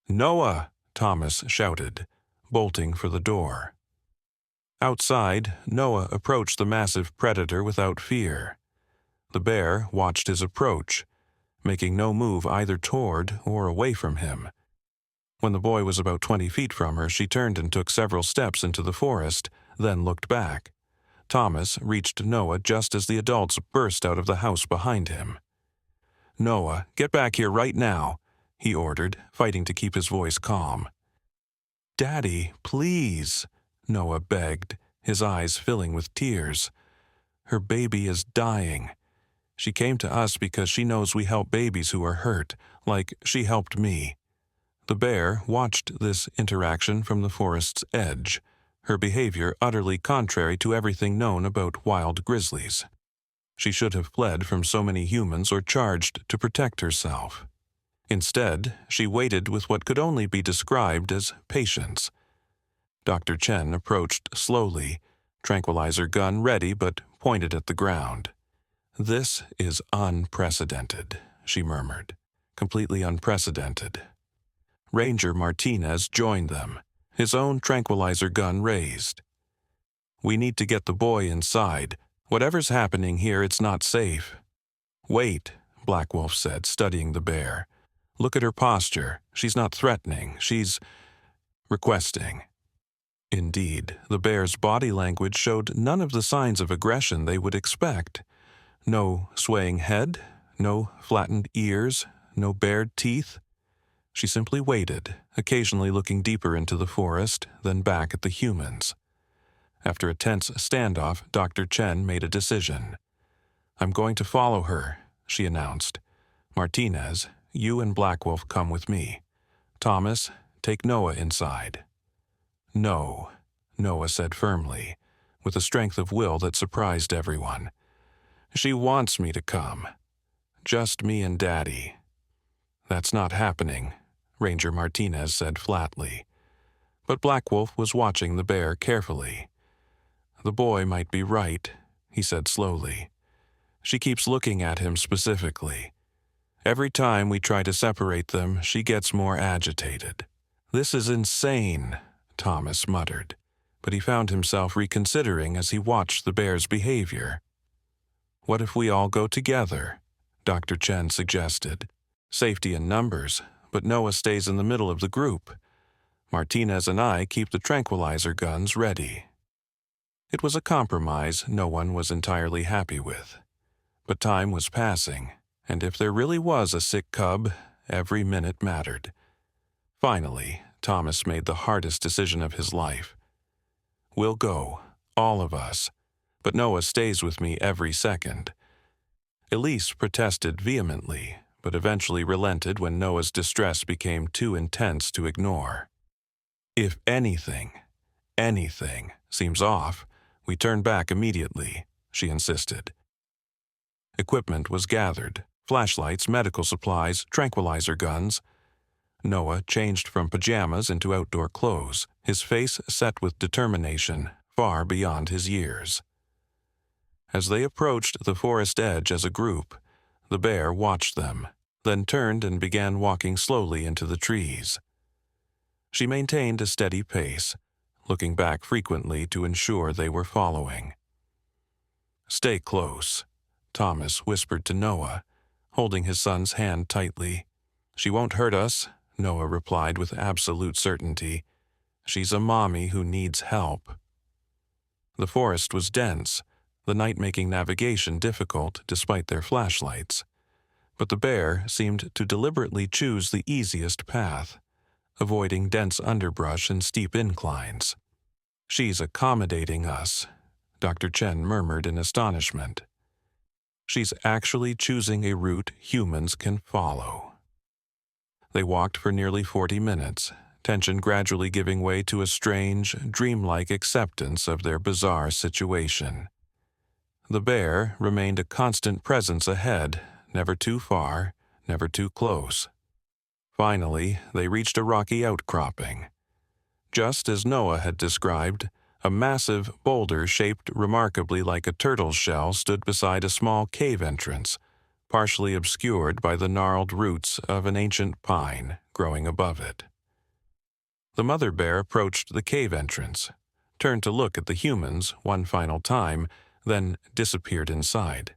"Noah!" Thomas shouted, bolting for the door. Outside, Noah approached the massive predator without fear. The bear watched his approach, making no move either toward or away from him. When the boy was about 20 feet from her, she turned and took several steps into the forest, then looked back. Thomas reached Noah just as the adults burst out of the house behind him. "Noah, get back here right now," he ordered, fighting to keep his voice calm. "Daddy, please," Noah begged, his eyes filling with tears. "Her baby is dying. She came to us because she knows we help babies who are hurt, like she helped me." The bear watched this interaction from the forest's edge, her behavior utterly contrary to everything known about wild grizzlies. She should have fled from so many humans or charged to protect herself. Instead, she waited with what could only be described as patience. Dr. Chen approached slowly, tranquilizer gun ready but pointed at the ground. "This is unprecedented," she murmured. "Completely unprecedented." Ranger Martinez joined them, his own tranquilizer gun raised. "We need to get the boy inside. Whatever's happening here, it's not safe." "Wait," Black Wolf said, studying the bear. "Look at her posture. She's not threatening. She's requesting." Indeed, the bear's body language showed none of the signs of aggression they would expect. No swaying head, No flattened ears, no bared teeth. She simply waited, occasionally looking deeper into the forest, then back at the humans. After a tense standoff, Dr. Chen made a decision. "I'm going to follow her," she announced. "Martinez, you and Black Wolf come with me. Thomas, take Noah inside." "No," Noah said firmly, with a strength of will that surprised everyone. "She wants me to come. Just me and Daddy." "That's not happening," Ranger Martinez said flatly. But Black Wolf was watching the bear carefully. "The boy might be right," he said slowly. "She keeps looking at him specifically. Every time we try to separate them, she gets more agitated." "This is insane," Thomas muttered, but he found himself reconsidering as he watched the bear's behavior. "What if we all go together?" Dr. Chen suggested. "Safety in numbers, but Noah stays in the middle of the group. Martinez and I keep the tranquilizer guns ready." It was a compromise no one was entirely happy with. But time was passing, and if there really was a sick cub, every minute mattered. Finally, Thomas made the hardest decision of his life. "We'll go, all of us, but Noah stays with me every second." Elise protested vehemently, but eventually relented when Noah's distress became too intense to ignore. "If anything seems off, we turn back immediately," she insisted. Equipment was gathered: flashlights, medical supplies, tranquilizer guns. Noah changed from pajamas into outdoor clothes, his face set with determination far beyond his years. As they approached the forest edge as a group, the bear watched them, then turned and began walking slowly into the trees. She maintained a steady pace, looking back frequently to ensure they were following. "Stay close," Thomas whispered to Noah, holding his son's hand tightly. "She won't hurt us," Noah replied with absolute certainty. "She's a mommy who needs help." The forest was dense, the night making navigation difficult despite their flashlights. But the bear seemed to deliberately choose the easiest path, avoiding dense underbrush and steep inclines. "She's accommodating us," Dr. Chen murmured in astonishment. "She's actually choosing a route humans can follow." They walked for nearly 40 minutes, tension gradually giving way to a strange, dreamlike acceptance of their bizarre situation. The bear remained a constant presence ahead, never too far, never too close. Finally, they reached a rocky outcropping. Just as Noah had described, a massive boulder shaped remarkably like a turtle's shell stood beside a small cave entrance, partially obscured by the gnarled roots of an ancient pine growing above it. The mother bear approached the cave entrance, turned to look at the humans one final time, then disappeared inside.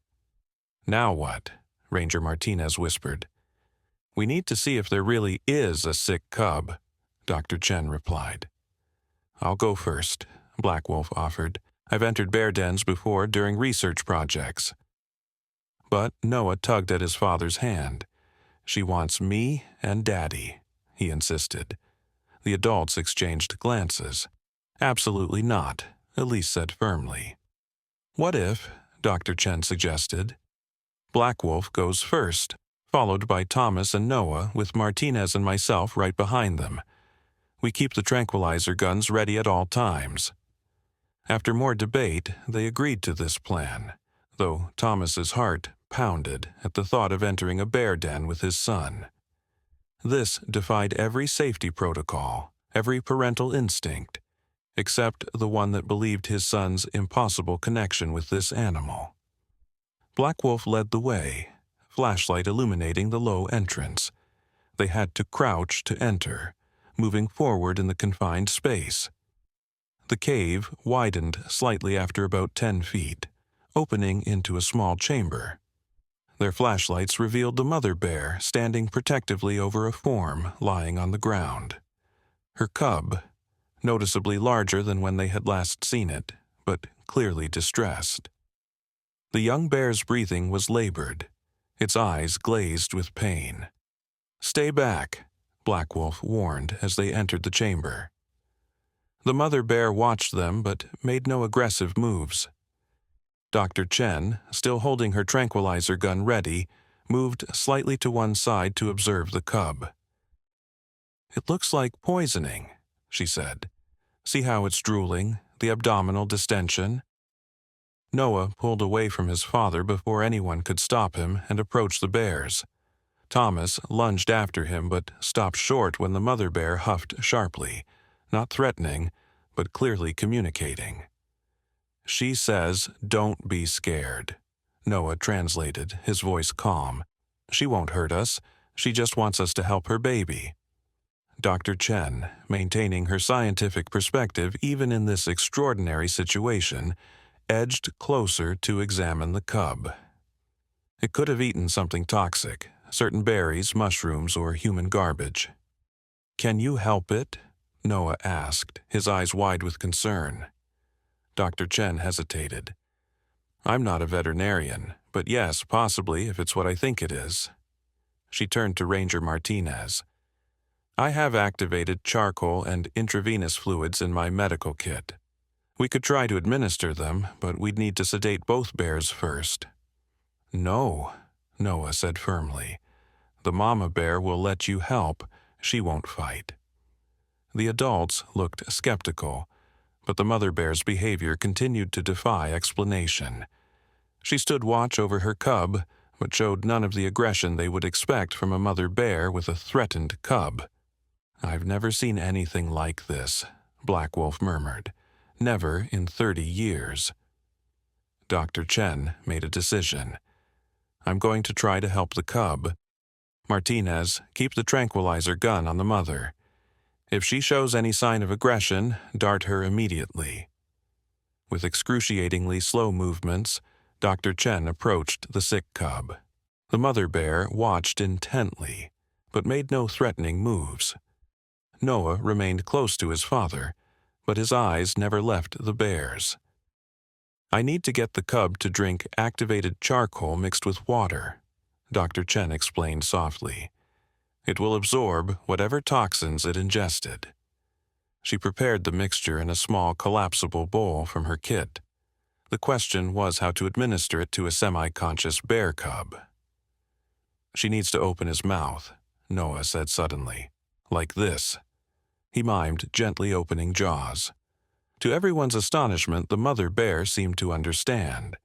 "Now what?" Ranger Martinez whispered. "We need to see if there really is a sick cub," Dr. Chen replied. "I'll go first," Black Wolf offered. "I've entered bear dens before during research projects." But Noah tugged at his father's hand. "She wants me and Daddy," he insisted. The adults exchanged glances. "Absolutely not," Elise said firmly. "What if," Dr. Chen suggested, "Black Wolf goes first, followed by Thomas and Noah, with Martinez and myself right behind them. We keep the tranquilizer guns ready at all times." After more debate, they agreed to this plan, though Thomas's heart pounded at the thought of entering a bear den with his son. This defied every safety protocol, every parental instinct, except the one that believed his son's impossible connection with this animal. Black Wolf led the way, flashlight illuminating the low entrance. They had to crouch to enter, moving forward in the confined space. The cave widened slightly after about 10 feet, opening into a small chamber. Their flashlights revealed the mother bear standing protectively over a form lying on the ground. Her cub, noticeably larger than when they had last seen it, but clearly distressed. The young bear's breathing was labored, its eyes glazed with pain. "Stay back," Black Wolf warned as they entered the chamber. The mother bear watched them but made no aggressive moves. Dr. Chen, still holding her tranquilizer gun ready, moved slightly to one side to observe the cub. "It looks like poisoning," she said. "See how it's drooling, the abdominal distension?" Noah pulled away from his father before anyone could stop him and approached the bears. Thomas lunged after him but stopped short when the mother bear huffed sharply, not threatening, but clearly communicating. "She says, 'Don't be scared,'" Noah translated, his voice calm. "She won't hurt us. She just wants us to help her baby." Dr. Chen, maintaining her scientific perspective even in this extraordinary situation, edged closer to examine the cub. It could have eaten something toxic, certain berries, mushrooms, or human garbage. "Can you help it?" Noah asked, his eyes wide with concern. Dr. Chen hesitated. "I'm not a veterinarian, but yes, possibly, if it's what I think it is." She turned to Ranger Martinez. "I have activated charcoal and intravenous fluids in my medical kit. We could try to administer them, but we'd need to sedate both bears first." "No," Noah said firmly. "The mama bear will let you help. She won't fight." The adults looked skeptical, but the mother bear's behavior continued to defy explanation. She stood watch over her cub, but showed none of the aggression they would expect from a mother bear with a threatened cub. "I've never seen anything like this," Black Wolf murmured. "Never in 30 years. Dr. Chen made a decision. "I'm going to try to help the cub. Martinez, keep the tranquilizer gun on the mother. If she shows any sign of aggression, dart her immediately." With excruciatingly slow movements, Dr. Chen approached the sick cub. The mother bear watched intently, but made no threatening moves. Noah remained close to his father, but his eyes never left the bear's. "I need to get the cub to drink activated charcoal mixed with water," Dr. Chen explained softly. "It will absorb whatever toxins it ingested." She prepared the mixture in a small collapsible bowl from her kit. The question was how to administer it to a semi-conscious bear cub. "She needs to open his mouth," Noah said suddenly. "Like this." He mimed gently opening jaws. To everyone's astonishment, the mother bear seemed to understand.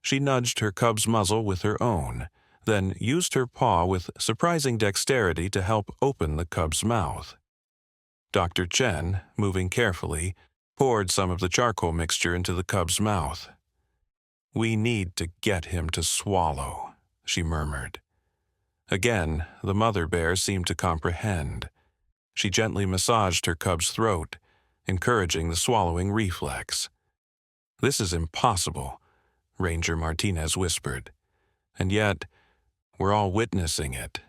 She nudged her cub's muzzle with her own, then used her paw with surprising dexterity to help open the cub's mouth. Dr. Chen, moving carefully, poured some of the charcoal mixture into the cub's mouth. "We need to get him to swallow," she murmured. Again, the mother bear seemed to comprehend. She gently massaged her cub's throat, encouraging the swallowing reflex. "This is impossible," Ranger Martinez whispered. "And yet, we're all witnessing it,"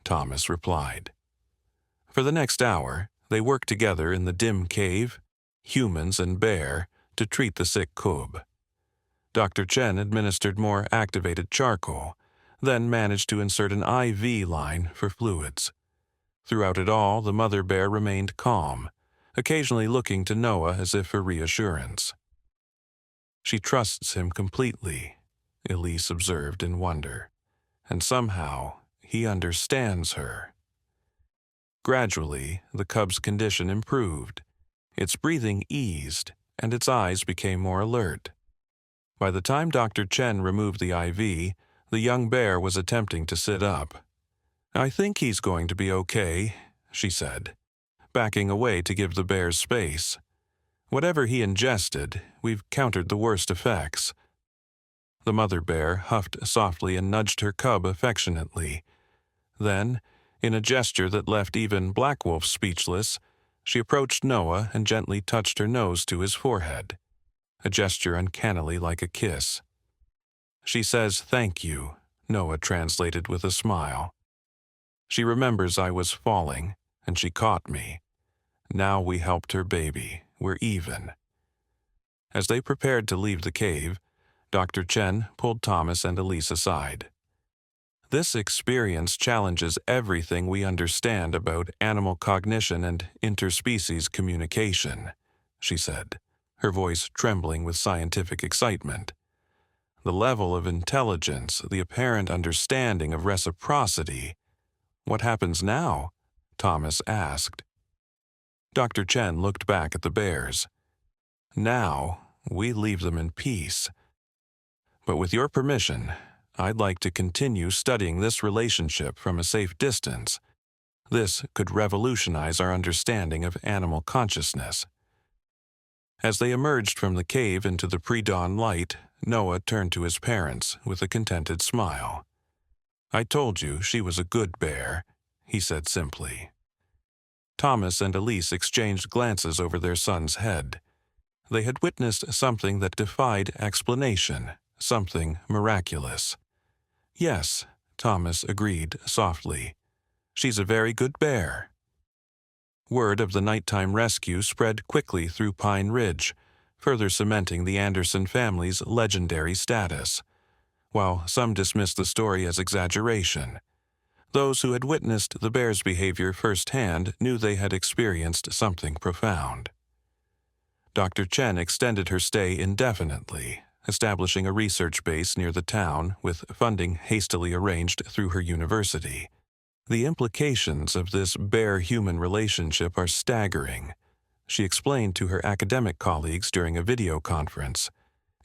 Thomas replied. For the next hour, they worked together in the dim cave, humans and bear, to treat the sick cub. Dr. Chen administered more activated charcoal, then managed to insert an IV line for fluids. Throughout it all, the mother bear remained calm, occasionally looking to Noah as if for reassurance. "She trusts him completely," Elise observed in wonder, "and somehow he understands her." Gradually, the cub's condition improved. Its breathing eased, and its eyes became more alert. By the time Dr. Chen removed the IV, the young bear was attempting to sit up. "I think he's going to be okay," she said, backing away to give the bears space. "Whatever he ingested, we've countered the worst effects." The mother bear huffed softly and nudged her cub affectionately. Then, in a gesture that left even Black Wolf speechless, she approached Noah and gently touched her nose to his forehead, a gesture uncannily like a kiss. "She says thank you," Noah translated with a smile. "She remembers I was falling, and she caught me. Now we helped her baby. We're even." As they prepared to leave the cave, Dr. Chen pulled Thomas and Elise aside. This experience challenges everything we understand about animal cognition and interspecies communication, she said, her voice trembling with scientific excitement. The level of intelligence, the apparent understanding of reciprocity. What happens now? Thomas asked. Dr. Chen looked back at the bears. Now, we leave them in peace. But with your permission, I'd like to continue studying this relationship from a safe distance. This could revolutionize our understanding of animal consciousness. As they emerged from the cave into the pre-dawn light, Noah turned to his parents with a contented smile. "I told you she was a good bear," he said simply. Thomas and Elise exchanged glances over their son's head. They had witnessed something that defied explanation, something miraculous. "Yes," Thomas agreed softly. "She's a very good bear." Word of the nighttime rescue spread quickly through Pine Ridge, further cementing the Anderson family's legendary status. While some dismissed the story as exaggeration, those who had witnessed the bear's behavior firsthand knew they had experienced something profound. Dr. Chen extended her stay indefinitely, establishing a research base near the town with funding hastily arranged through her university. The implications of this bear-human relationship are staggering, she explained to her academic colleagues during a video conference.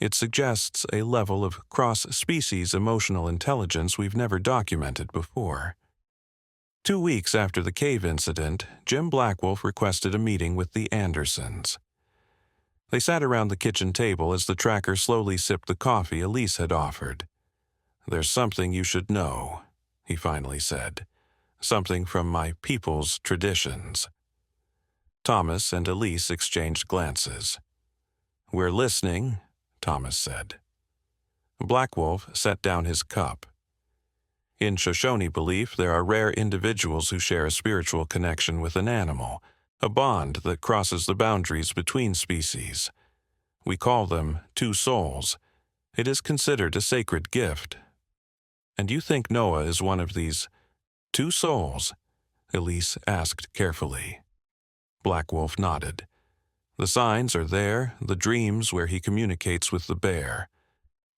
It suggests a level of cross-species emotional intelligence we've never documented before. 2 weeks after the cave incident, Jim Blackwolf requested a meeting with the Andersons. They sat around the kitchen table as the tracker slowly sipped the coffee Elise had offered. "There's something you should know," he finally said. "Something from my people's traditions." Thomas and Elise exchanged glances. "We're listening," Thomas said. Blackwolf set down his cup. In Shoshone belief, there are rare individuals who share a spiritual connection with an animal, a bond that crosses the boundaries between species. We call them two souls. It is considered a sacred gift. "And you think Noah is one of these two souls?" Elise asked carefully. Blackwolf nodded. "The signs are there, the dreams where he communicates with the bear,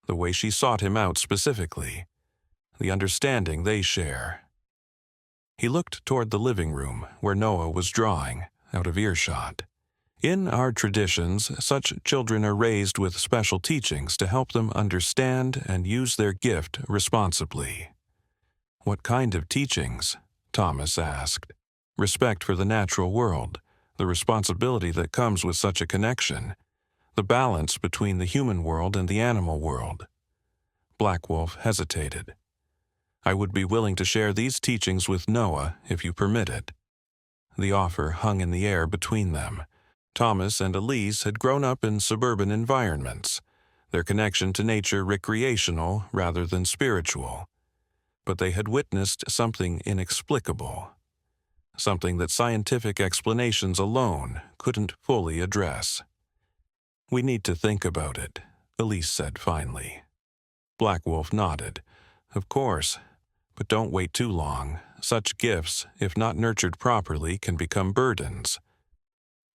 the way she sought him out specifically, the understanding they share." He looked toward the living room, where Noah was drawing, out of earshot. "In our traditions, such children are raised with special teachings to help them understand and use their gift responsibly." "What kind of teachings?" Thomas asked. "Respect for the natural world, the responsibility that comes with such a connection, the balance between the human world and the animal world." Blackwolf hesitated. "I would be willing to share these teachings with Noah if you permit it." The offer hung in the air between them. Thomas and Elise had grown up in suburban environments, their connection to nature recreational rather than spiritual. But they had witnessed something inexplicable, something that scientific explanations alone couldn't fully address. "We need to think about it," Elise said finally. Blackwolf nodded. "Of course, but don't wait too long. Such gifts, if not nurtured properly, can become burdens."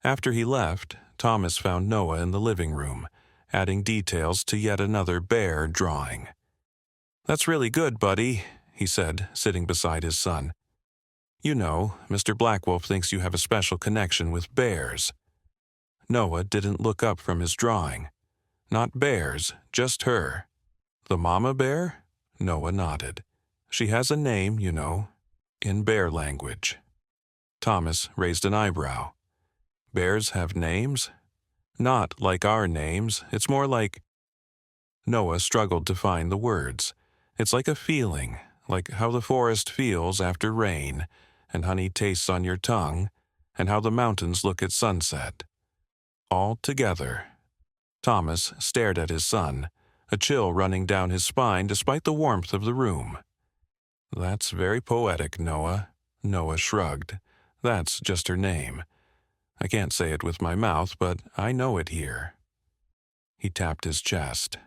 After he left, Thomas found Noah in the living room, adding details to yet another bear drawing. "That's really good, buddy," he said, sitting beside his son. "You know, Mr. Blackwolf thinks you have a special connection with bears." Noah didn't look up from his drawing. "Not bears, just her." "The mama bear?" Noah nodded. "She has a name, you know, in bear language." Thomas raised an eyebrow. "Bears have names?" "Not like our names. It's more like—" Noah struggled to find the words. "It's like a feeling, like how the forest feels after rain, and honey tastes on your tongue, and how the mountains look at sunset. All together." Thomas stared at his son, a chill running down his spine despite the warmth of the room. "That's very poetic, Noah." Noah shrugged. "That's just her name. I can't say it with my mouth, but I know it here." He tapped his chest.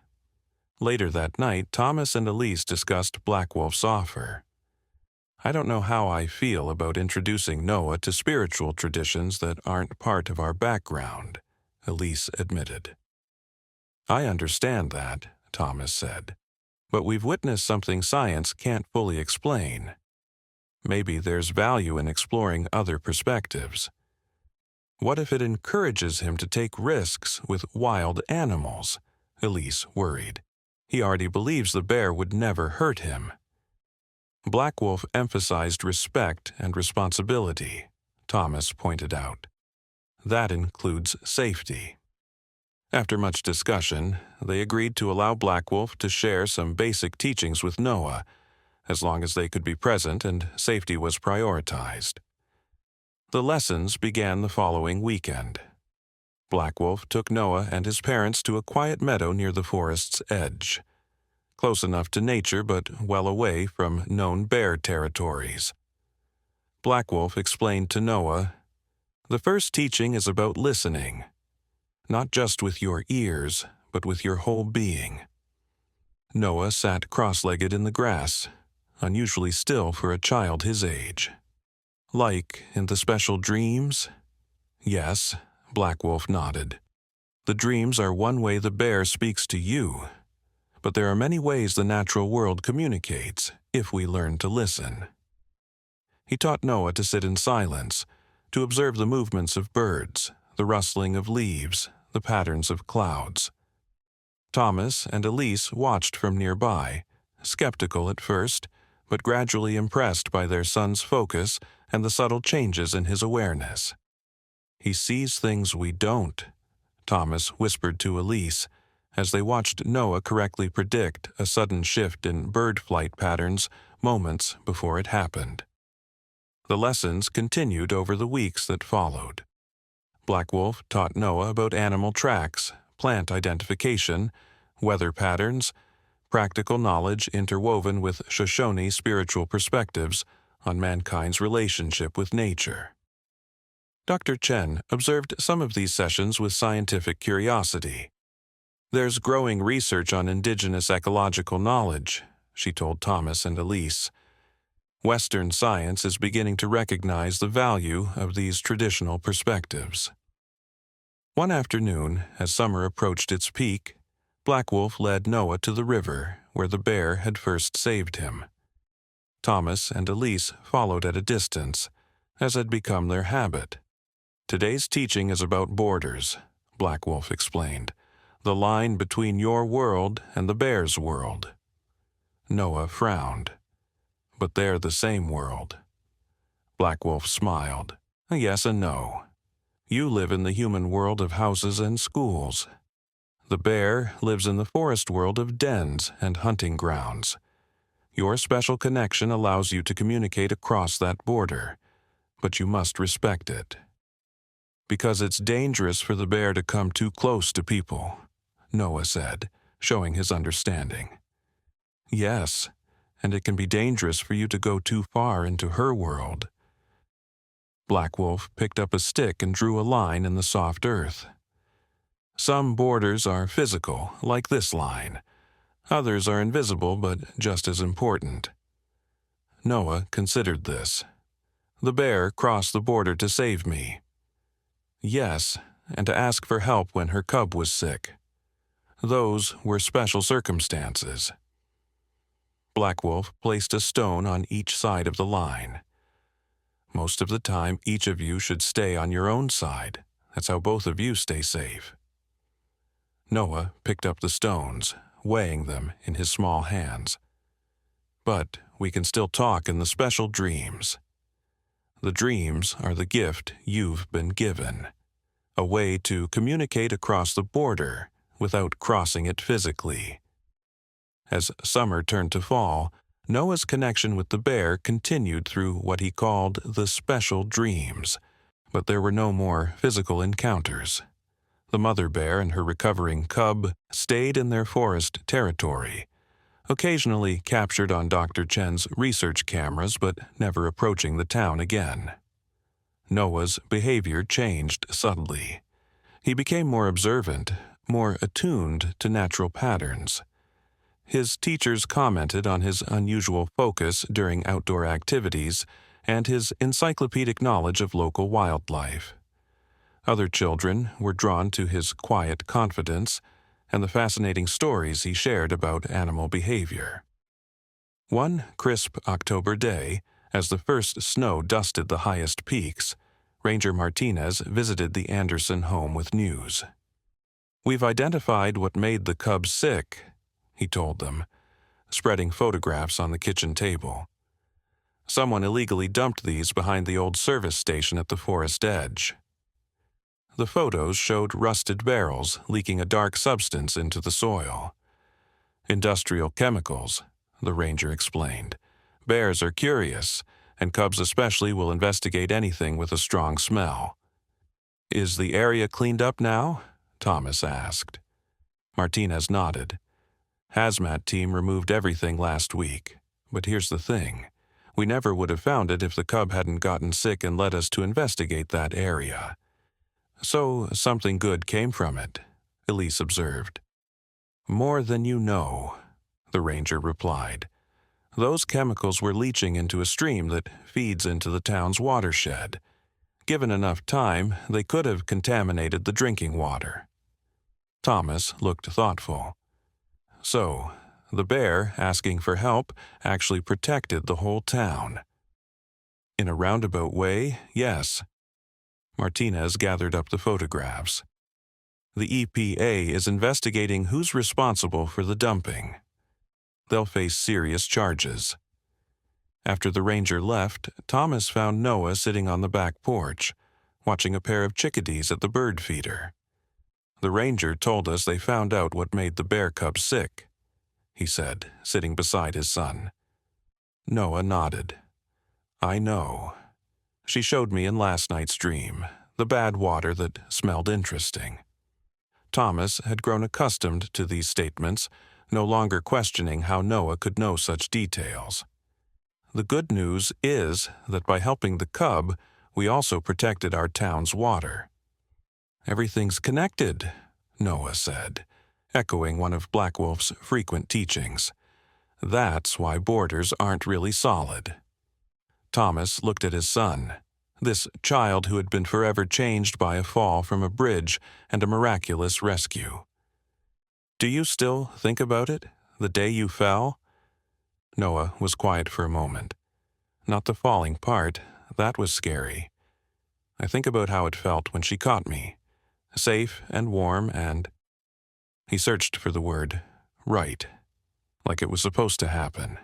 Later that night, Thomas and Elise discussed Black Wolf's offer. "I don't know how I feel about introducing Noah to spiritual traditions that aren't part of our background," Elise admitted. "I understand that," Thomas said, "but we've witnessed something science can't fully explain. Maybe there's value in exploring other perspectives. What if it encourages him to take risks with wild animals?" Elise worried. "He already believes the bear would never hurt him." Black Wolf emphasized respect and responsibility, Thomas pointed out. That includes safety. After much discussion, they agreed to allow Black Wolf to share some basic teachings with Noah, as long as they could be present and safety was prioritized. The lessons began the following weekend. Black Wolf took Noah and his parents to a quiet meadow near the forest's edge, close enough to nature but well away from known bear territories. Black Wolf explained to Noah, "The first teaching is about listening, not just with your ears, but with your whole being." Noah sat cross-legged in the grass, unusually still for a child his age. "Like in the special dreams?" "Yes," Black Wolf nodded. "The dreams are one way the bear speaks to you, but there are many ways the natural world communicates if we learn to listen." He taught Noah to sit in silence, to observe the movements of birds, the rustling of leaves, the patterns of clouds. Thomas and Elise watched from nearby, skeptical at first, but gradually impressed by their son's focus and the subtle changes in his awareness. "He sees things we don't," Thomas whispered to Elise, as they watched Noah correctly predict a sudden shift in bird flight patterns moments before it happened. The lessons continued over the weeks that followed. Black Wolf taught Noah about animal tracks, plant identification, weather patterns, practical knowledge interwoven with Shoshone spiritual perspectives on mankind's relationship with nature. Dr. Chen observed some of these sessions with scientific curiosity. "There's growing research on indigenous ecological knowledge," she told Thomas and Elise. "Western science is beginning to recognize the value of these traditional perspectives." One afternoon, as summer approached its peak, Black Wolf led Noah to the river where the bear had first saved him. Thomas and Elise followed at a distance, as had become their habit. "Today's teaching is about borders," Black Wolf explained. "The line between your world and the bear's world." Noah frowned. "But they're the same world." Black Wolf smiled. "Yes and no. You live in the human world of houses and schools. The bear lives in the forest world of dens and hunting grounds. Your special connection allows you to communicate across that border, but you must respect it." "Because it's dangerous for the bear to come too close to people," Noah said, showing his understanding. "Yes, and it can be dangerous for you to go too far into her world." Black Wolf picked up a stick and drew a line in the soft earth. "Some borders are physical, like this line. Others are invisible, but just as important." Noah considered this. "The bear crossed the border to save me." "Yes, and to ask for help when her cub was sick. Those were special circumstances." Black Wolf placed a stone on each side of the line. "Most of the time, each of you should stay on your own side. That's how both of you stay safe." Noah picked up the stones, weighing them in his small hands. "But we can still talk in the special dreams. The dreams are the gift you've been given, a way to communicate across the border without crossing it physically." As summer turned to fall, Noah's connection with the bear continued through what he called the special dreams, but there were no more physical encounters. The mother bear and her recovering cub stayed in their forest territory, occasionally captured on Dr. Chen's research cameras but never approaching the town again. Noah's behavior changed subtly. He became more observant, more attuned to natural patterns. His teachers commented on his unusual focus during outdoor activities and his encyclopedic knowledge of local wildlife. Other children were drawn to his quiet confidence and the fascinating stories he shared about animal behavior. One crisp October day, as the first snow dusted the highest peaks, Ranger Martinez visited the Anderson home with news. "We've identified what made the cubs sick," he told them, spreading photographs on the kitchen table. "Someone illegally dumped these behind the old service station at the forest edge." The photos showed rusted barrels leaking a dark substance into the soil. "Industrial chemicals," the ranger explained. "Bears are curious, and cubs especially will investigate anything with a strong smell." "Is the area cleaned up now?" Thomas asked. Martinez nodded. "Hazmat team removed everything last week. But here's the thing. We never would have found it if the cub hadn't gotten sick and led us to investigate that area." "So something good came from it," Elise observed. "More than you know," the ranger replied. "Those chemicals were leaching into a stream that feeds into the town's watershed. Given enough time, they could have contaminated the drinking water." Thomas looked thoughtful. "So, the bear, asking for help, actually protected the whole town." "In a roundabout way, yes." Martinez gathered up the photographs. "The EPA is investigating who's responsible for the dumping. They'll face serious charges." After the ranger left, Thomas found Noah sitting on the back porch, watching a pair of chickadees at the bird feeder. "The ranger told us they found out what made the bear cubs sick," he said, sitting beside his son. Noah nodded. "I know. She showed me in last night's dream, the bad water that smelled interesting." Thomas had grown accustomed to these statements, no longer questioning how Noah could know such details. "The good news is that by helping the cub, we also protected our town's water." "Everything's connected," Noah said, echoing one of Black Wolf's frequent teachings. "That's why borders aren't really solid." Thomas looked at his son, this child who had been forever changed by a fall from a bridge and a miraculous rescue. "Do you still think about it, the day you fell?" Noah was quiet for a moment. "Not the falling part, that was scary. I think about how it felt when she caught me, safe and warm and—" He searched for the word, "right," like it was supposed to happen.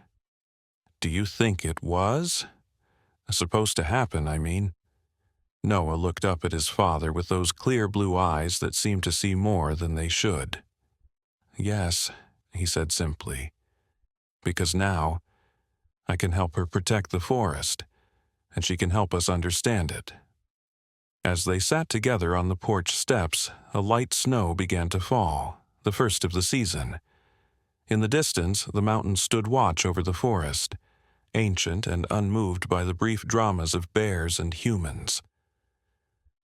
"Do you think it was? Supposed to happen, I mean." Noah looked up at his father with those clear blue eyes that seemed to see more than they should. "Yes," he said simply, "because now I can help her protect the forest, and she can help us understand it." As they sat together on the porch steps, a light snow began to fall, the first of the season. In the distance, the mountains stood watch over the forest, ancient and unmoved by the brief dramas of bears and humans.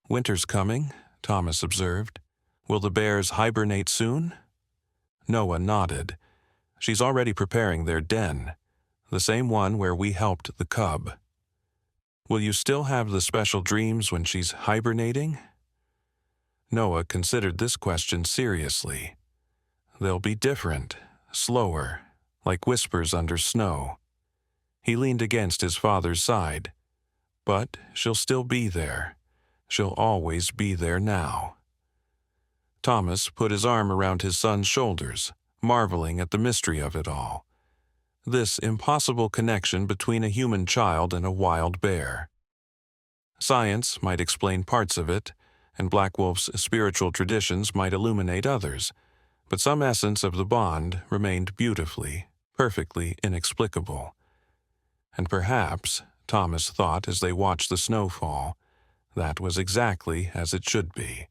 "Winter's coming," Thomas observed. "Will the bears hibernate soon?" Noah nodded. "She's already preparing their den, the same one where we helped the cub." "Will you still have the special dreams when she's hibernating?" Noah considered this question seriously. "They'll be different, slower, like whispers under snow." He leaned against his father's side. "But she'll still be there. She'll always be there now." Thomas put his arm around his son's shoulders, marveling at the mystery of it all. This impossible connection between a human child and a wild bear. Science might explain parts of it, and Black Wolf's spiritual traditions might illuminate others, but some essence of the bond remained beautifully, perfectly inexplicable. And perhaps, Thomas thought as they watched the snow fall, that was exactly as it should be.